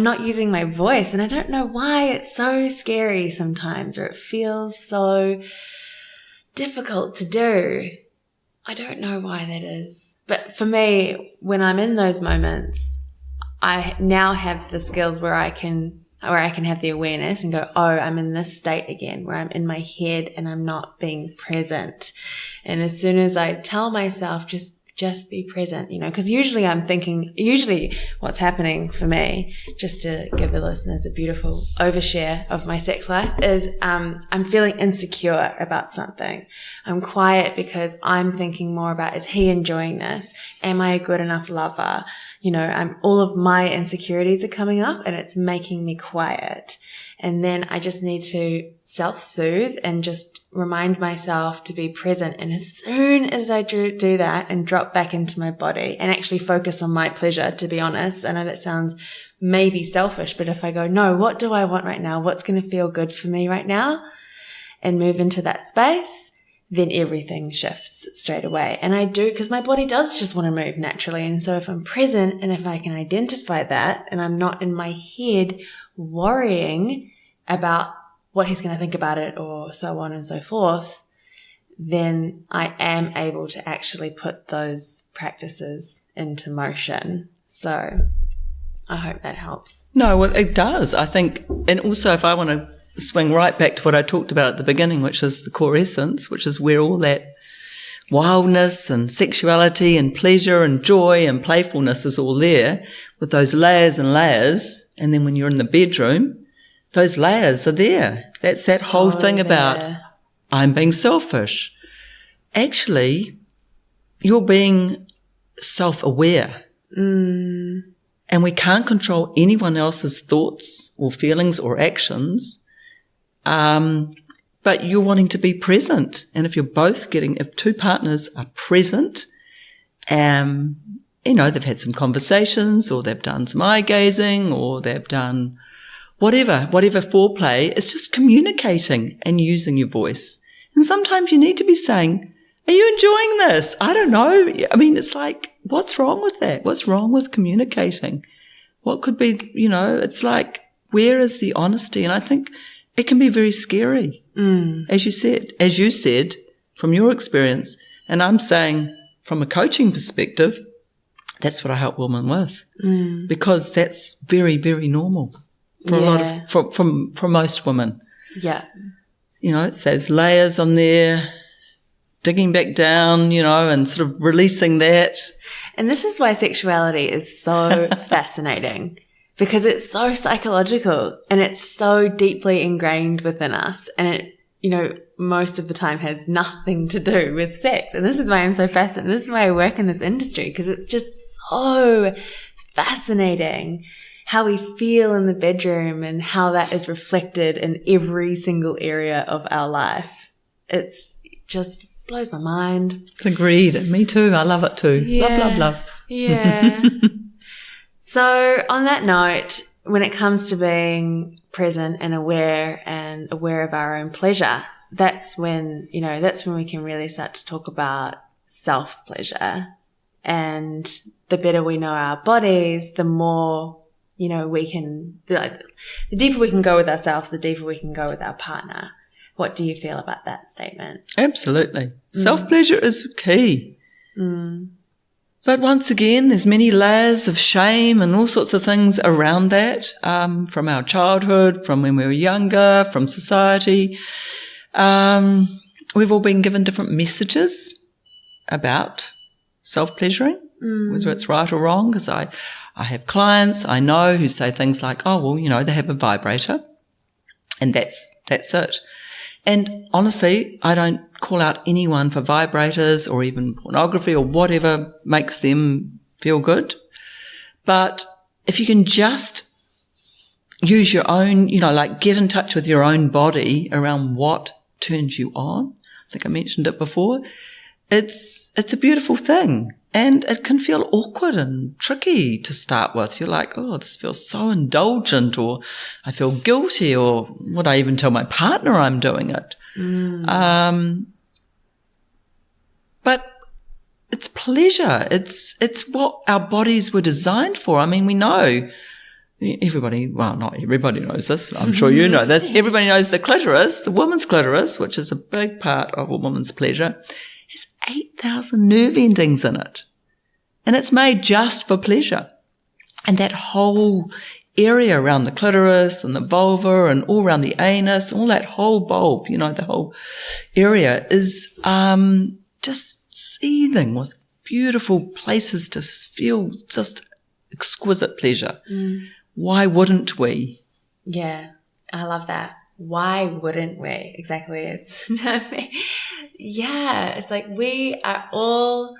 not using my voice, and I don't know why it's so scary sometimes, or it feels so difficult to do. I don't know why that is, but for me, when I'm in those moments, I now have the skills where I can have the awareness and go, oh, I'm in this state again, where I'm in my head and I'm not being present. And as soon as I tell myself, just be present, because usually what's happening for me, just to give the listeners a beautiful overshare of my sex life, is I'm feeling insecure about something. I'm quiet because I'm thinking more about, is he enjoying this? Am I a good enough lover? All of my insecurities are coming up, and it's making me quiet. And then I just need to self-soothe and just remind myself to be present. And as soon as I do that and drop back into my body and actually focus on my pleasure, to be honest, I know that sounds maybe selfish, but if I go, no, what do I want right now? What's going to feel good for me right now? And move into that space, then everything shifts straight away. And I do, because my body does just want to move naturally. And so if I'm present and if I can identify that, and I'm not in my head worrying about what he's going to think about it or so on and so forth, then I am able to actually put those practices into motion. So I hope that helps. No, well, it does, I think. And also, if I want to swing right back to what I talked about at the beginning, which is the core essence, which is where all that wildness and sexuality and pleasure and joy and playfulness is all there, with those layers and layers. And then when you're in the bedroom, those layers are there. That's that whole thing about I'm being selfish. Actually, you're being self-aware. And we can't control anyone else's thoughts or feelings or actions. But you're wanting to be present. And if two partners are present, they've had some conversations, or they've done some eye gazing, or they've done whatever foreplay, it's just communicating and using your voice. And sometimes you need to be saying, are you enjoying this? I don't know. I mean, it's like, what's wrong with that? What's wrong with communicating? What could be, it's like, where is the honesty? And I think it can be very scary, as you said, from your experience. And I'm saying from a coaching perspective, that's what I help women with, because that's very, very normal for a lot of, for most women. Yeah. It's those layers on there, digging back down, and sort of releasing that. And this is why sexuality is so fascinating, because it's so psychological and it's so deeply ingrained within us. And it, most of the time has nothing to do with sex. And this is why I'm so fascinated. This is why I work in this industry, because it's just so fascinating how we feel in the bedroom and how that is reflected in every single area of our life. It's just blows my mind. Agreed. Me too. I love it too. Yeah. Love. Yeah. So on that note, when it comes to being present and aware of our own pleasure, that's when we can really start to talk about self-pleasure. And the better we know our bodies, the more you know, the deeper we can go with ourselves, the deeper we can go with our partner. What do you feel about that statement? Absolutely. Self-pleasure is key. But once again, there's many layers of shame and all sorts of things around that, from our childhood, from when we were younger, from society. We've all been given different messages about self-pleasuring, whether it's right or wrong, because I have clients I know who say things like, oh, well, you know, they have a vibrator and that's it. And honestly, I don't call out anyone for vibrators or even pornography or whatever makes them feel good. But if you can just use your own, you know, like get in touch with your own body around what turns you on. I think I mentioned it before. It's a beautiful thing. And it can feel awkward and tricky to start with. You're like, oh, this feels so indulgent, or I feel guilty, or would I even tell my partner I'm doing it? But it's pleasure. It's what our bodies were designed for. I mean, we know everybody, well, not everybody knows this. I'm sure you know this. Everybody knows the clitoris, the woman's clitoris, which is a big part of a woman's pleasure, has 8,000 nerve endings in it. And it's made just for pleasure. And that whole area around the clitoris and the vulva and all around the anus, all that whole bulb, you know, the whole area is just seething with beautiful places to feel just exquisite pleasure. Why wouldn't we? Yeah, I love that. Why wouldn't we? Exactly. It's it's like we are all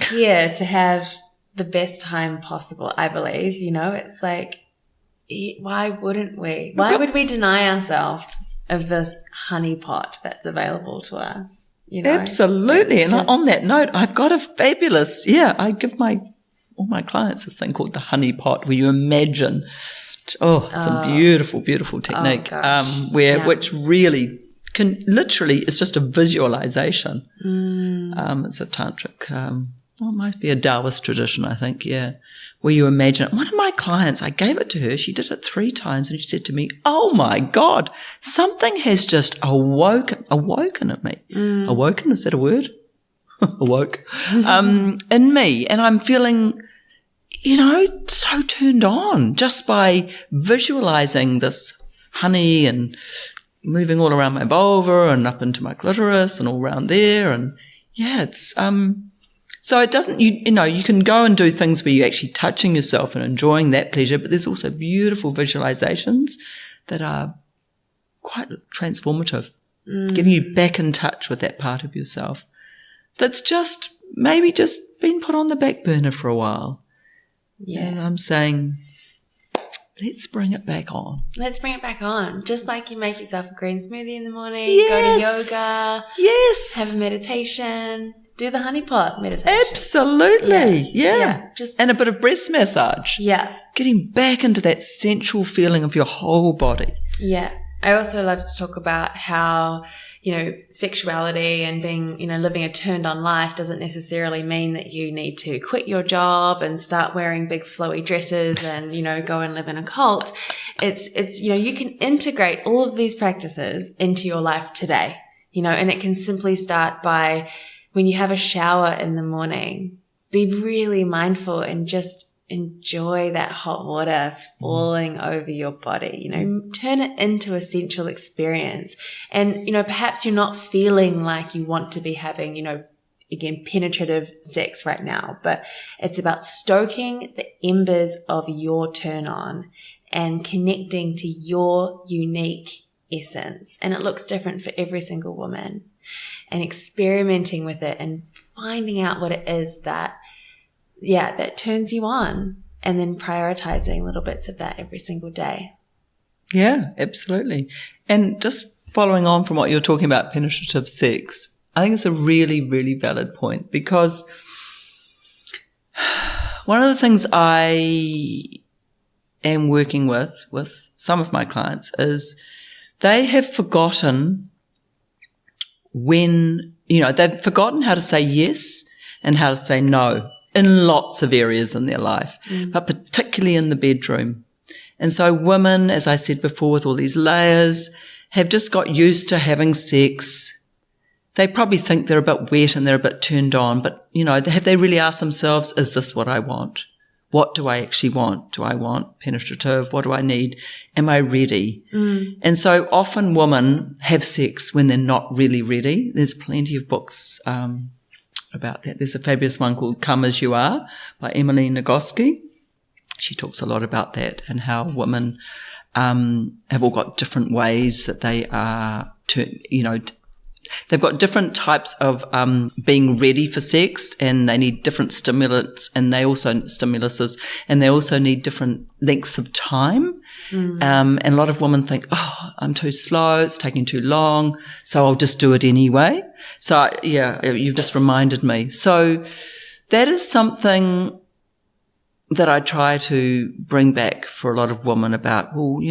here to have the best time possible, I believe. You know, it's like, why wouldn't we? Why would we deny ourselves of this honey pot that's available to us? You know? Absolutely. And on that note, I've got a fabulous, I give all my clients this thing called the honey pot, where you imagine, it's a beautiful, beautiful technique, which really can literally, it's just a visualization. It's a tantric, it might be a Taoist tradition, I think, where you imagine it. One of my clients, I gave it to her, she did it 3 times, and she said to me, oh my God, something has just awoken at me. Awoken, is that a word? Awoke. In me, and I'm feeling, you know, so turned on just by visualizing this honey and moving all around my vulva and up into my clitoris and all around there. And it's, so it doesn't, you can go and do things where you're actually touching yourself and enjoying that pleasure, but there's also beautiful visualizations that are quite transformative, getting you back in touch with that part of yourself that's just maybe just been put on the back burner for a while. Yeah. And I'm saying, let's bring it back on. Let's bring it back on. Just like you make yourself a green smoothie in the morning, yes. Go to yoga, yes, have a meditation, do the honey pot meditation. Absolutely. Yeah. And a bit of breast massage. Yeah. Getting back into that sensual feeling of your whole body. Yeah. I also love to talk about how, you know, sexuality and being, you know, living a turned on life doesn't necessarily mean that you need to quit your job and start wearing big flowy dresses and, you know, go and live in a cult. It's, you know, you can integrate all of these practices into your life today, you know, and it can simply start by when you have a shower in the morning, be really mindful and just enjoy that hot water falling over your body, you know, turn it into a sensual experience. And, you know, perhaps you're not feeling like you want to be having, you know, again, penetrative sex right now, but it's about stoking the embers of your turn on and connecting to your unique essence. And it looks different for every single woman, and experimenting with it and finding out what it is that turns you on, and then prioritizing little bits of that every single day. Yeah, absolutely. And just following on from what you're talking about, penetrative sex, I think it's a really, really valid point, because one of the things I am working with some of my clients is they have forgotten they've forgotten how to say yes and how to say no in lots of areas in their life, but particularly in the bedroom. And so women, as I said before, with all these layers, have just got used to having sex. They probably think they're a bit wet and they're a bit turned on, but, have they really asked themselves, is this what I want? What do I actually want? Do I want penetrative? What do I need? Am I ready? And so often women have sex when they're not really ready. There's plenty of books about that. There's a fabulous one called Come As You Are by Emily Nagoski. She talks a lot about that and how women have all got different ways that they are they've got different types of being ready for sex, and they need different stimulants, and they also stimuluses, and they also need different lengths of time. And a lot of women think, oh, I'm too slow, it's taking too long, so I'll just do it anyway. So, you've just reminded me. So that is something that I try to bring back for a lot of women about, well,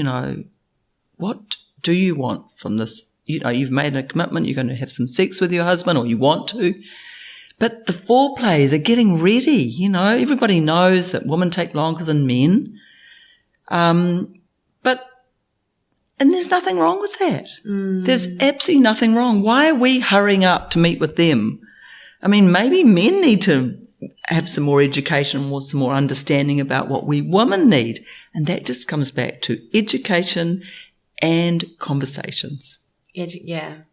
what do you want from this? You've made a commitment, you're going to have some sex with your husband, or you want to. But the foreplay, the getting ready, everybody knows that women take longer than men. And there's nothing wrong with that. There's absolutely nothing wrong. Why are we hurrying up to meet with them? I mean, maybe men need to have some more education or some more understanding about what we women need. And that just comes back to education and conversations.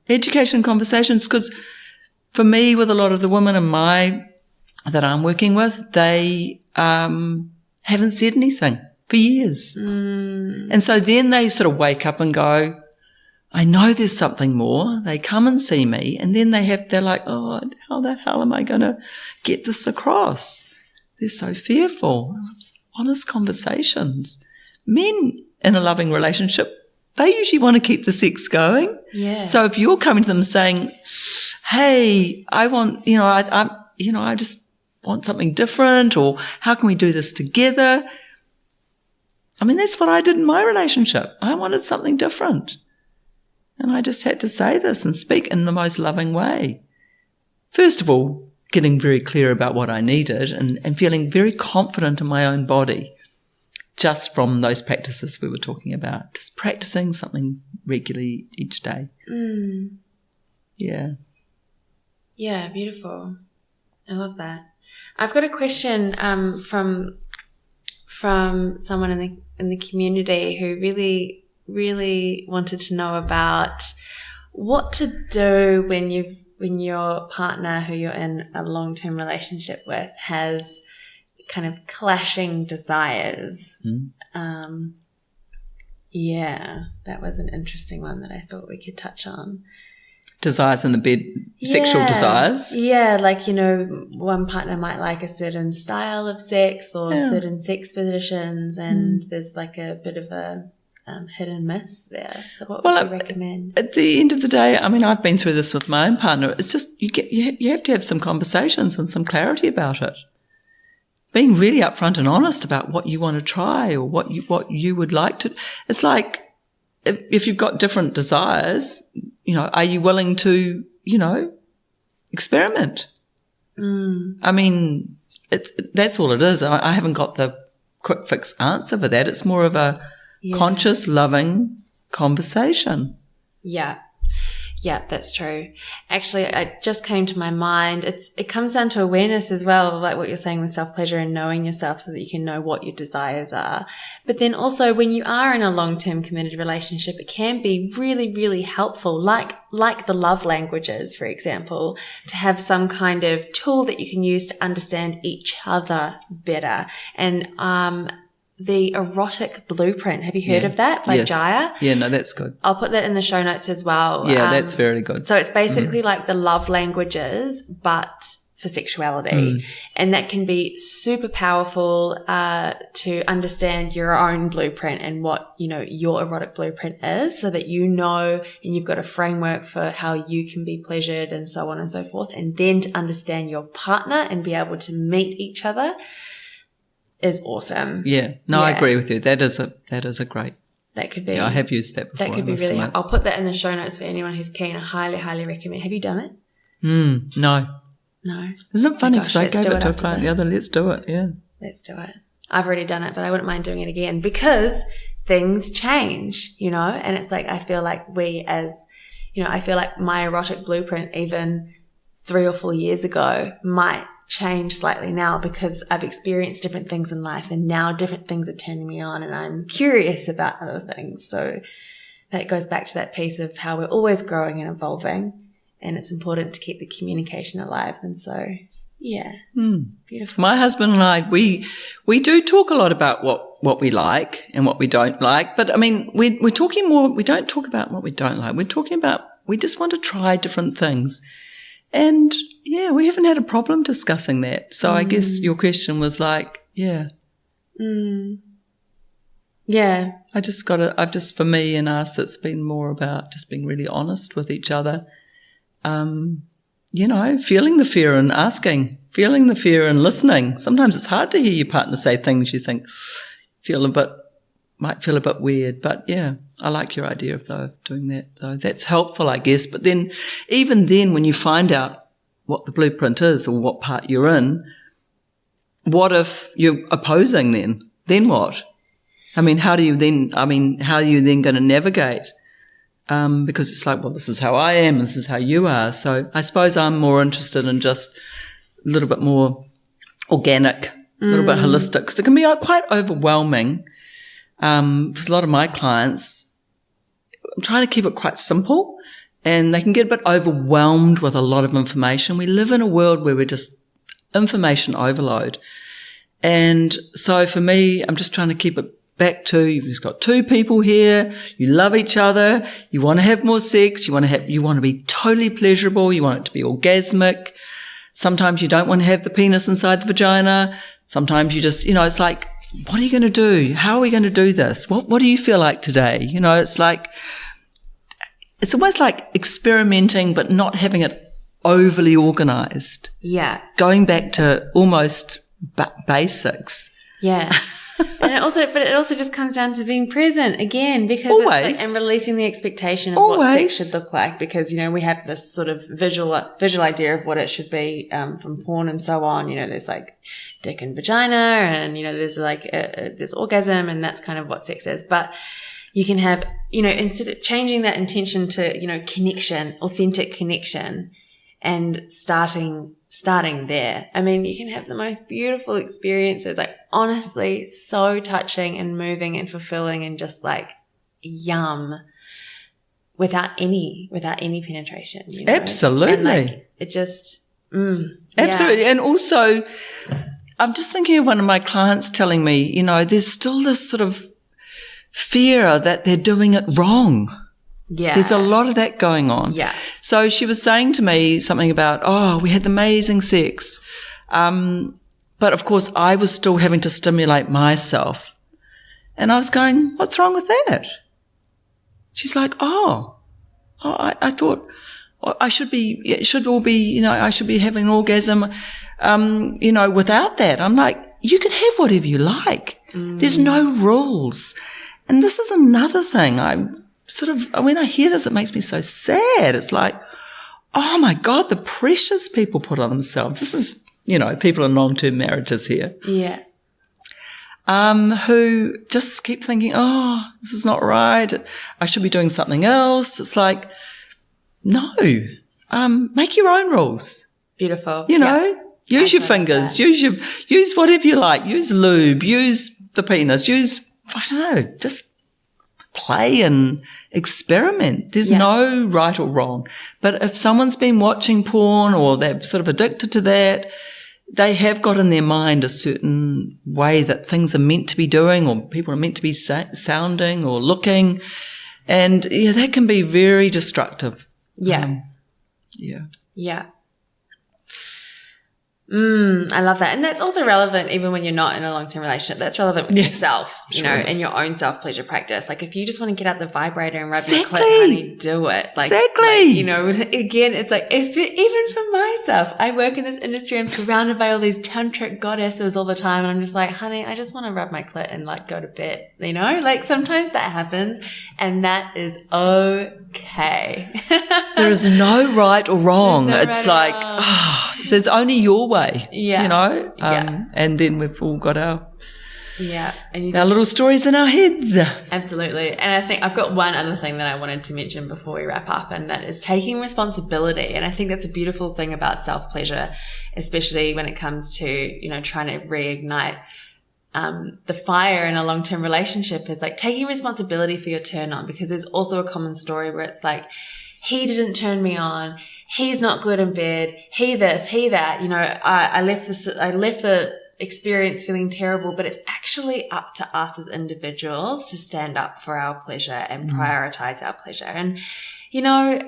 Education conversations, because for me, with a lot of the women that I'm working with, they haven't said anything for years. And so then they sort of wake up and go, I know there's something more. They come and see me, and then they're like, oh, how the hell am I going to get this across? They're so fearful. Honest conversations. Men in a loving relationship, they usually want to keep the sex going. Yeah. So if you're coming to them saying, hey, I want, I just want something different, or how can we do this together? I mean, that's what I did in my relationship. I wanted something different. And I just had to say this and speak in the most loving way. First of all, getting very clear about what I needed and feeling very confident in my own body. Just from those practices we were talking about, just practicing something regularly each day. Yeah. Yeah, beautiful. I love that. I've got a question from someone in the community who really, really wanted to know about what to do when your partner who you're in a long-term relationship with has kind of clashing desires. That was an interesting one that I thought we could touch on. Desires in the bed, sexual desires. Yeah, like, one partner might like a certain style of sex or certain sex positions, and there's like a bit of a hit and miss there. So what would you recommend? At the end of the day, I mean, I've been through this with my own partner. It's just you have to have some conversations and some clarity about it. Being really upfront and honest about what you want to try or what you would like to. It's like if you've got different desires, are you willing to, experiment? I mean, that's all it is. I haven't got the quick fix answer for that. It's more of a conscious, loving conversation. Yeah, that's true. Actually, it just came to my mind. It comes down to awareness as well, like what you're saying with self-pleasure and knowing yourself so that you can know what your desires are. But then also when you are in a long-term committed relationship, it can be really, really helpful, like the love languages, for example, to have some kind of tool that you can use to understand each other better. And the erotic blueprint. Have you heard of that by Jaya? Yeah, no, that's good. I'll put that in the show notes as well. Yeah, that's very good. So it's basically like the love languages, but for sexuality. And that can be super powerful to understand your own blueprint and what, your erotic blueprint is, so that and you've got a framework for how you can be pleasured and so on and so forth. And then to understand your partner and be able to meet each other is awesome. Yeah. No, I agree with you. That is a great. That could be. Yeah, I have used that before. That could be really. I'll put that in the show notes for anyone who's keen. I highly, highly recommend. Have you done it? No. No. Isn't it funny? Gosh, Because I gave it to a after client this. the other, let's do it, yeah. Let's do it. I've already done it, but I wouldn't mind doing it again because things change, you know, and it's like I feel like I feel like my erotic blueprint even 3 or 4 years ago might change slightly now because I've experienced different things in life and now different things are turning me on and I'm curious about other things. So that goes back to that piece of how we're always growing and evolving, and it's important to keep the communication alive. And so, yeah, beautiful. My husband and I, we do talk a lot about what we like and what we don't like. But, I mean, we're talking more – we don't talk about what we don't like. We're talking about we just want to try different things. And, yeah, we haven't had a problem discussing that. So I guess your question was like, yeah. Yeah. for me and us, it's been more about just being really honest with each other. You know, feeling the fear and asking, feeling the fear and listening. Sometimes it's hard to hear your partner say things you think might feel a bit weird. But, yeah, I like your idea of doing that. So that's helpful, I guess. But then, even then, when you find out what the blueprint is or what part you're in, what if you're opposing then? Then what? I mean, how are you then going to navigate? Because it's like, well, this is how I am, this is how you are. So I suppose I'm more interested in just a little bit more organic, a little bit holistic, because it can be quite overwhelming. Because a lot of my clients, I'm trying to keep it quite simple, and they can get a bit overwhelmed with a lot of information. We live in a world where we're just information overload. And so for me, I'm just trying to keep it back to, you've just got 2 people here, you love each other, you want to have more sex, you want to be totally pleasurable, you want it to be orgasmic. Sometimes you don't want to have the penis inside the vagina. Sometimes you just, it's like, what are you going to do? How are we going to do this? What do you feel like today? It's like, it's almost like experimenting, but not having it overly organized. Yeah. Going back to almost basics. Yeah. And it also just comes down to being present again, because always. It's like, and releasing the expectation of always. what sex should look like, because, we have this sort of visual idea of what it should be, from porn and so on. There's like dick and vagina and, there's like, there's orgasm, and that's kind of what sex is. But you can have, instead of changing that intention to, connection, authentic connection, and starting there. I mean, you can have the most beautiful experiences, like honestly, so touching and moving and fulfilling and just like yum, without any penetration. Absolutely. And like, it just, absolutely. Yeah. And also, I'm just thinking of one of my clients telling me, there's still this sort of fear that they're doing it wrong. Yeah. There's a lot of that going on. Yeah. So she was saying to me something about, we had amazing sex. But of course I was still having to stimulate myself. And I was going, what's wrong with that? She's like, I thought I should be, it should all be, I should be having an orgasm, without that. I'm like, you can have whatever you like. There's no rules. And this is another thing. When I hear this, it makes me so sad. It's like, oh my God, the pressures people put on themselves. This is, people in long-term marriages here. Yeah. Who just keep thinking, this is not right. I should be doing something else. It's like, no, make your own rules. Beautiful. Use your fingers, use whatever you like, use lube, use the penis, I don't know, just play and experiment. There's no right or wrong. But if someone's been watching porn or they're sort of addicted to that, they have got in their mind a certain way that things are meant to be doing, or people are meant to be sounding or looking. And that can be very destructive. Yeah. Yeah. Yeah. I love that. And that's also relevant even when you're not in a long-term relationship. That's relevant with yourself, you know, in your own self-pleasure practice. Like if you just want to get out the vibrator and rub your clit, honey, do it. Like, you know, again, it's like, even for myself, I work in this industry. I'm surrounded by all these tantric goddesses all the time. And I'm just like, honey, I just want to rub my clit and like go to bed, you know? Like sometimes that happens and that is okay. There is no right or wrong. It's like, there's only your way, you know? And then we've all got our little stories in our heads. Absolutely. And I think I've got one other thing that I wanted to mention before we wrap up, and that is taking responsibility. And I think that's a beautiful thing about self-pleasure, especially when it comes to, you know, trying to reignite the fire in a long-term relationship, is like taking responsibility for your turn on, because there's also a common story where it's like, he didn't turn me on, he's not good in bed, he this, he that, you know, I left the experience feeling terrible, but it's actually up to us as individuals to stand up for our pleasure and prioritize our pleasure. And, you know,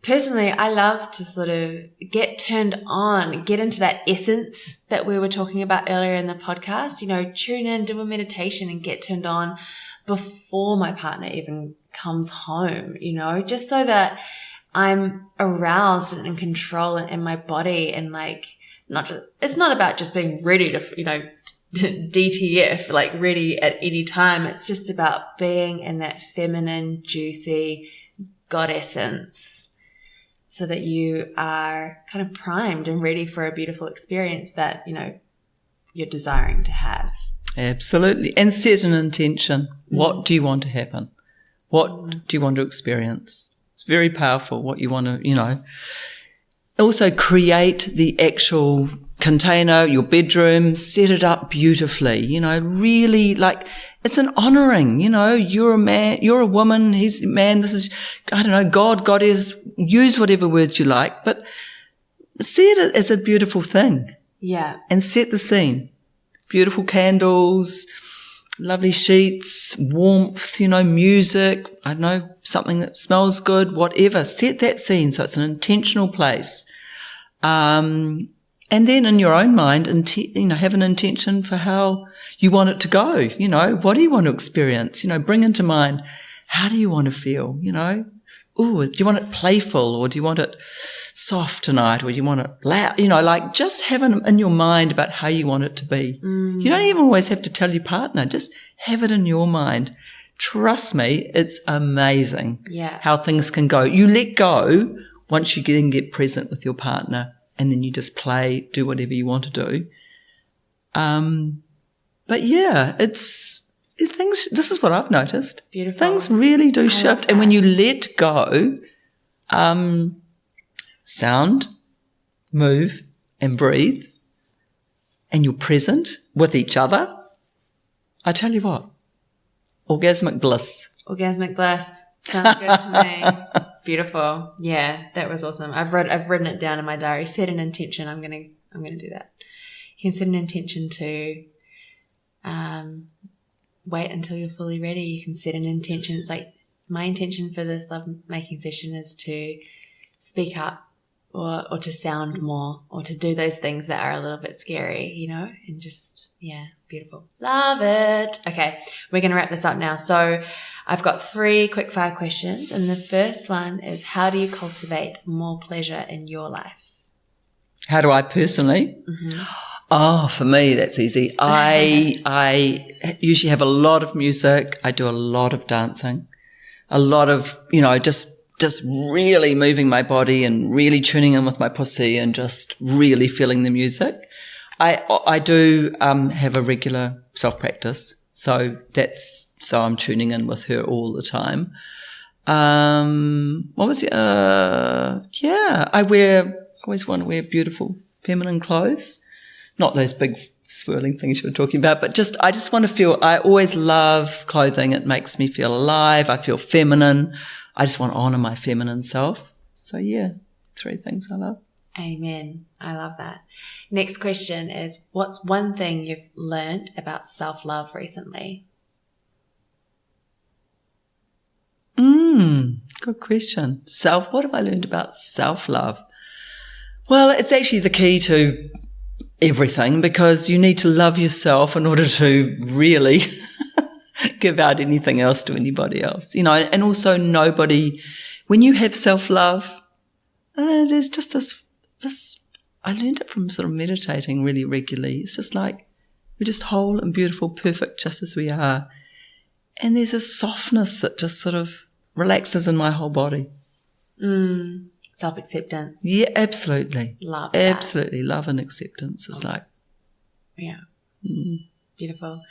personally, I love to sort of get turned on, get into that essence that we were talking about earlier in the podcast, you know, tune in, do a meditation and get turned on before my partner even comes home, you know, just so that I'm aroused and in control in my body, and like, it's not about just being ready to, you know, DTF, like ready at any time. It's just about being in that feminine, juicy God essence, so that you are kind of primed and ready for a beautiful experience that, you know, you're desiring to have. Absolutely. And set an intention. What do you want to happen? What do you want to experience? It's very powerful what you want to, you know. Also create the actual container, your bedroom, set it up beautifully, you know, really like it's an honoring, you know, you're a man, you're a woman, he's a man, this is, I don't know, God, goddess, use whatever words you like, but see it as a beautiful thing. Yeah. And set the scene. Beautiful candles, lovely sheets, warmth, you know, music, I don't know, something that smells good, whatever. Set that scene so it's an intentional place. And then in your own mind, you know, have an intention for how you want it to go. You know, what do you want to experience? You know, bring into mind, how do you want to feel? You know, do you want it playful, or do you want it soft tonight, or do you want it loud? You know, like just have it in your mind about how you want it to be. You don't even always have to tell your partner. Just have it in your mind. Trust me, it's amazing how things can go. You let go once you get present with your partner, and then you just play, do whatever you want to do. But yeah, this is what I've noticed. Beautiful. Things really do shift. And when you let go, sound, move, and breathe, and you're present with each other, I tell you what, orgasmic bliss. Orgasmic bliss. Sounds good to me. Beautiful. Yeah, that was awesome. I've written it down in my diary. Set an intention. I'm gonna do that. You can set an intention to wait until you're fully ready. You can set an intention. It's like, my intention for this love making session is to speak up, or to sound more, or to do those things that are a little bit scary, you know, and just, yeah, beautiful. Love it. Okay, we're going to wrap this up now. So I've got 3 quick fire questions. And the first one is, how do you cultivate more pleasure in your life? How do I personally? Mm-hmm. Oh, for me, that's easy. I usually have a lot of music. I do a lot of dancing, a lot of, you know, just really moving my body and really tuning in with my pussy and just really feeling the music. I do have a regular self-practice, so I'm tuning in with her all the time. What was it? Yeah, I always want to wear beautiful feminine clothes, not those big swirling things you were talking about, but I just want to feel, I always love clothing. It makes me feel alive. I feel feminine. I just want to honor my feminine self. So yeah, 3 things I love. Amen. I love that. Next question is, what's one thing you've learned about self-love recently? Good question. What have I learned about self-love? Well, it's actually the key to everything, because you need to love yourself in order to really give out anything else to anybody else, and also when you have self-love, there's just this, I learned it from sort of meditating really regularly. It's just like, we're just whole and beautiful, perfect, just as we are. And there's a softness that just sort of relaxes in my whole body. Self-acceptance. Yeah, absolutely. Love that. Absolutely. Love and acceptance is like. Yeah. Beautiful.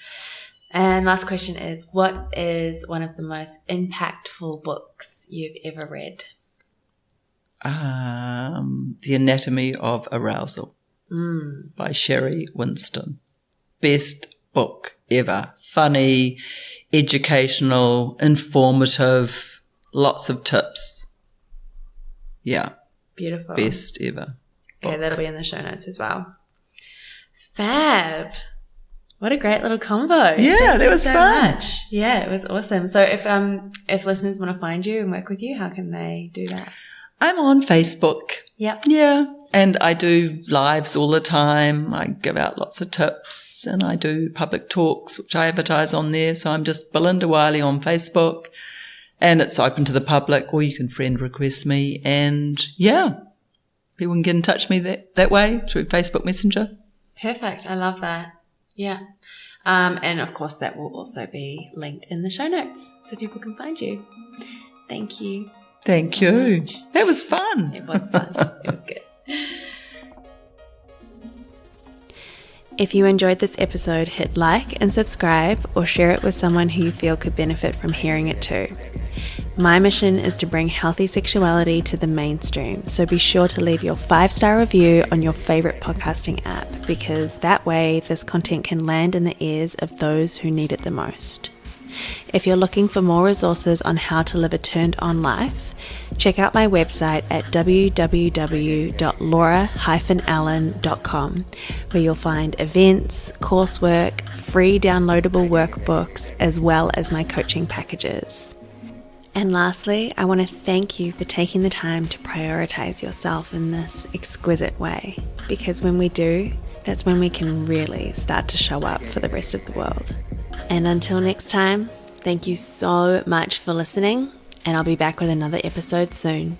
And last question is, what is one of the most impactful books you've ever read? The Anatomy of Arousal by Sherry Winston. Best book ever. Funny, educational, informative, lots of tips. Yeah. Beautiful. Best ever. Okay, that'll be in the show notes as well. Fab. What a great little combo. Yeah, that was fun. Much. Yeah, it was awesome. So if listeners want to find you and work with you, how can they do that? I'm on Facebook. Yep. Yeah. And I do lives all the time. I give out lots of tips, and I do public talks, which I advertise on there. So I'm just Belinda Wiley on Facebook, and it's open to the public, or you can friend request me. And yeah, people can get in touch with me that way through Facebook Messenger. Perfect. I love that. Yeah. And of course that will also be linked in the show notes so people can find you. Thank you. Thank you. Much. That was fun. It was fun. It was good. If you enjoyed this episode, hit like and subscribe, or share it with someone who you feel could benefit from hearing it too. My mission is to bring healthy sexuality to the mainstream, so be sure to leave your 5-star review on your favorite podcasting app, because that way this content can land in the ears of those who need it the most. If you're looking for more resources on how to live a turned-on life, check out my website at www.laura-allen.com, where you'll find events, coursework, free downloadable workbooks, as well as my coaching packages. And lastly, I want to thank you for taking the time to prioritize yourself in this exquisite way, because when we do, that's when we can really start to show up for the rest of the world. And until next time, thank you so much for listening, and I'll be back with another episode soon.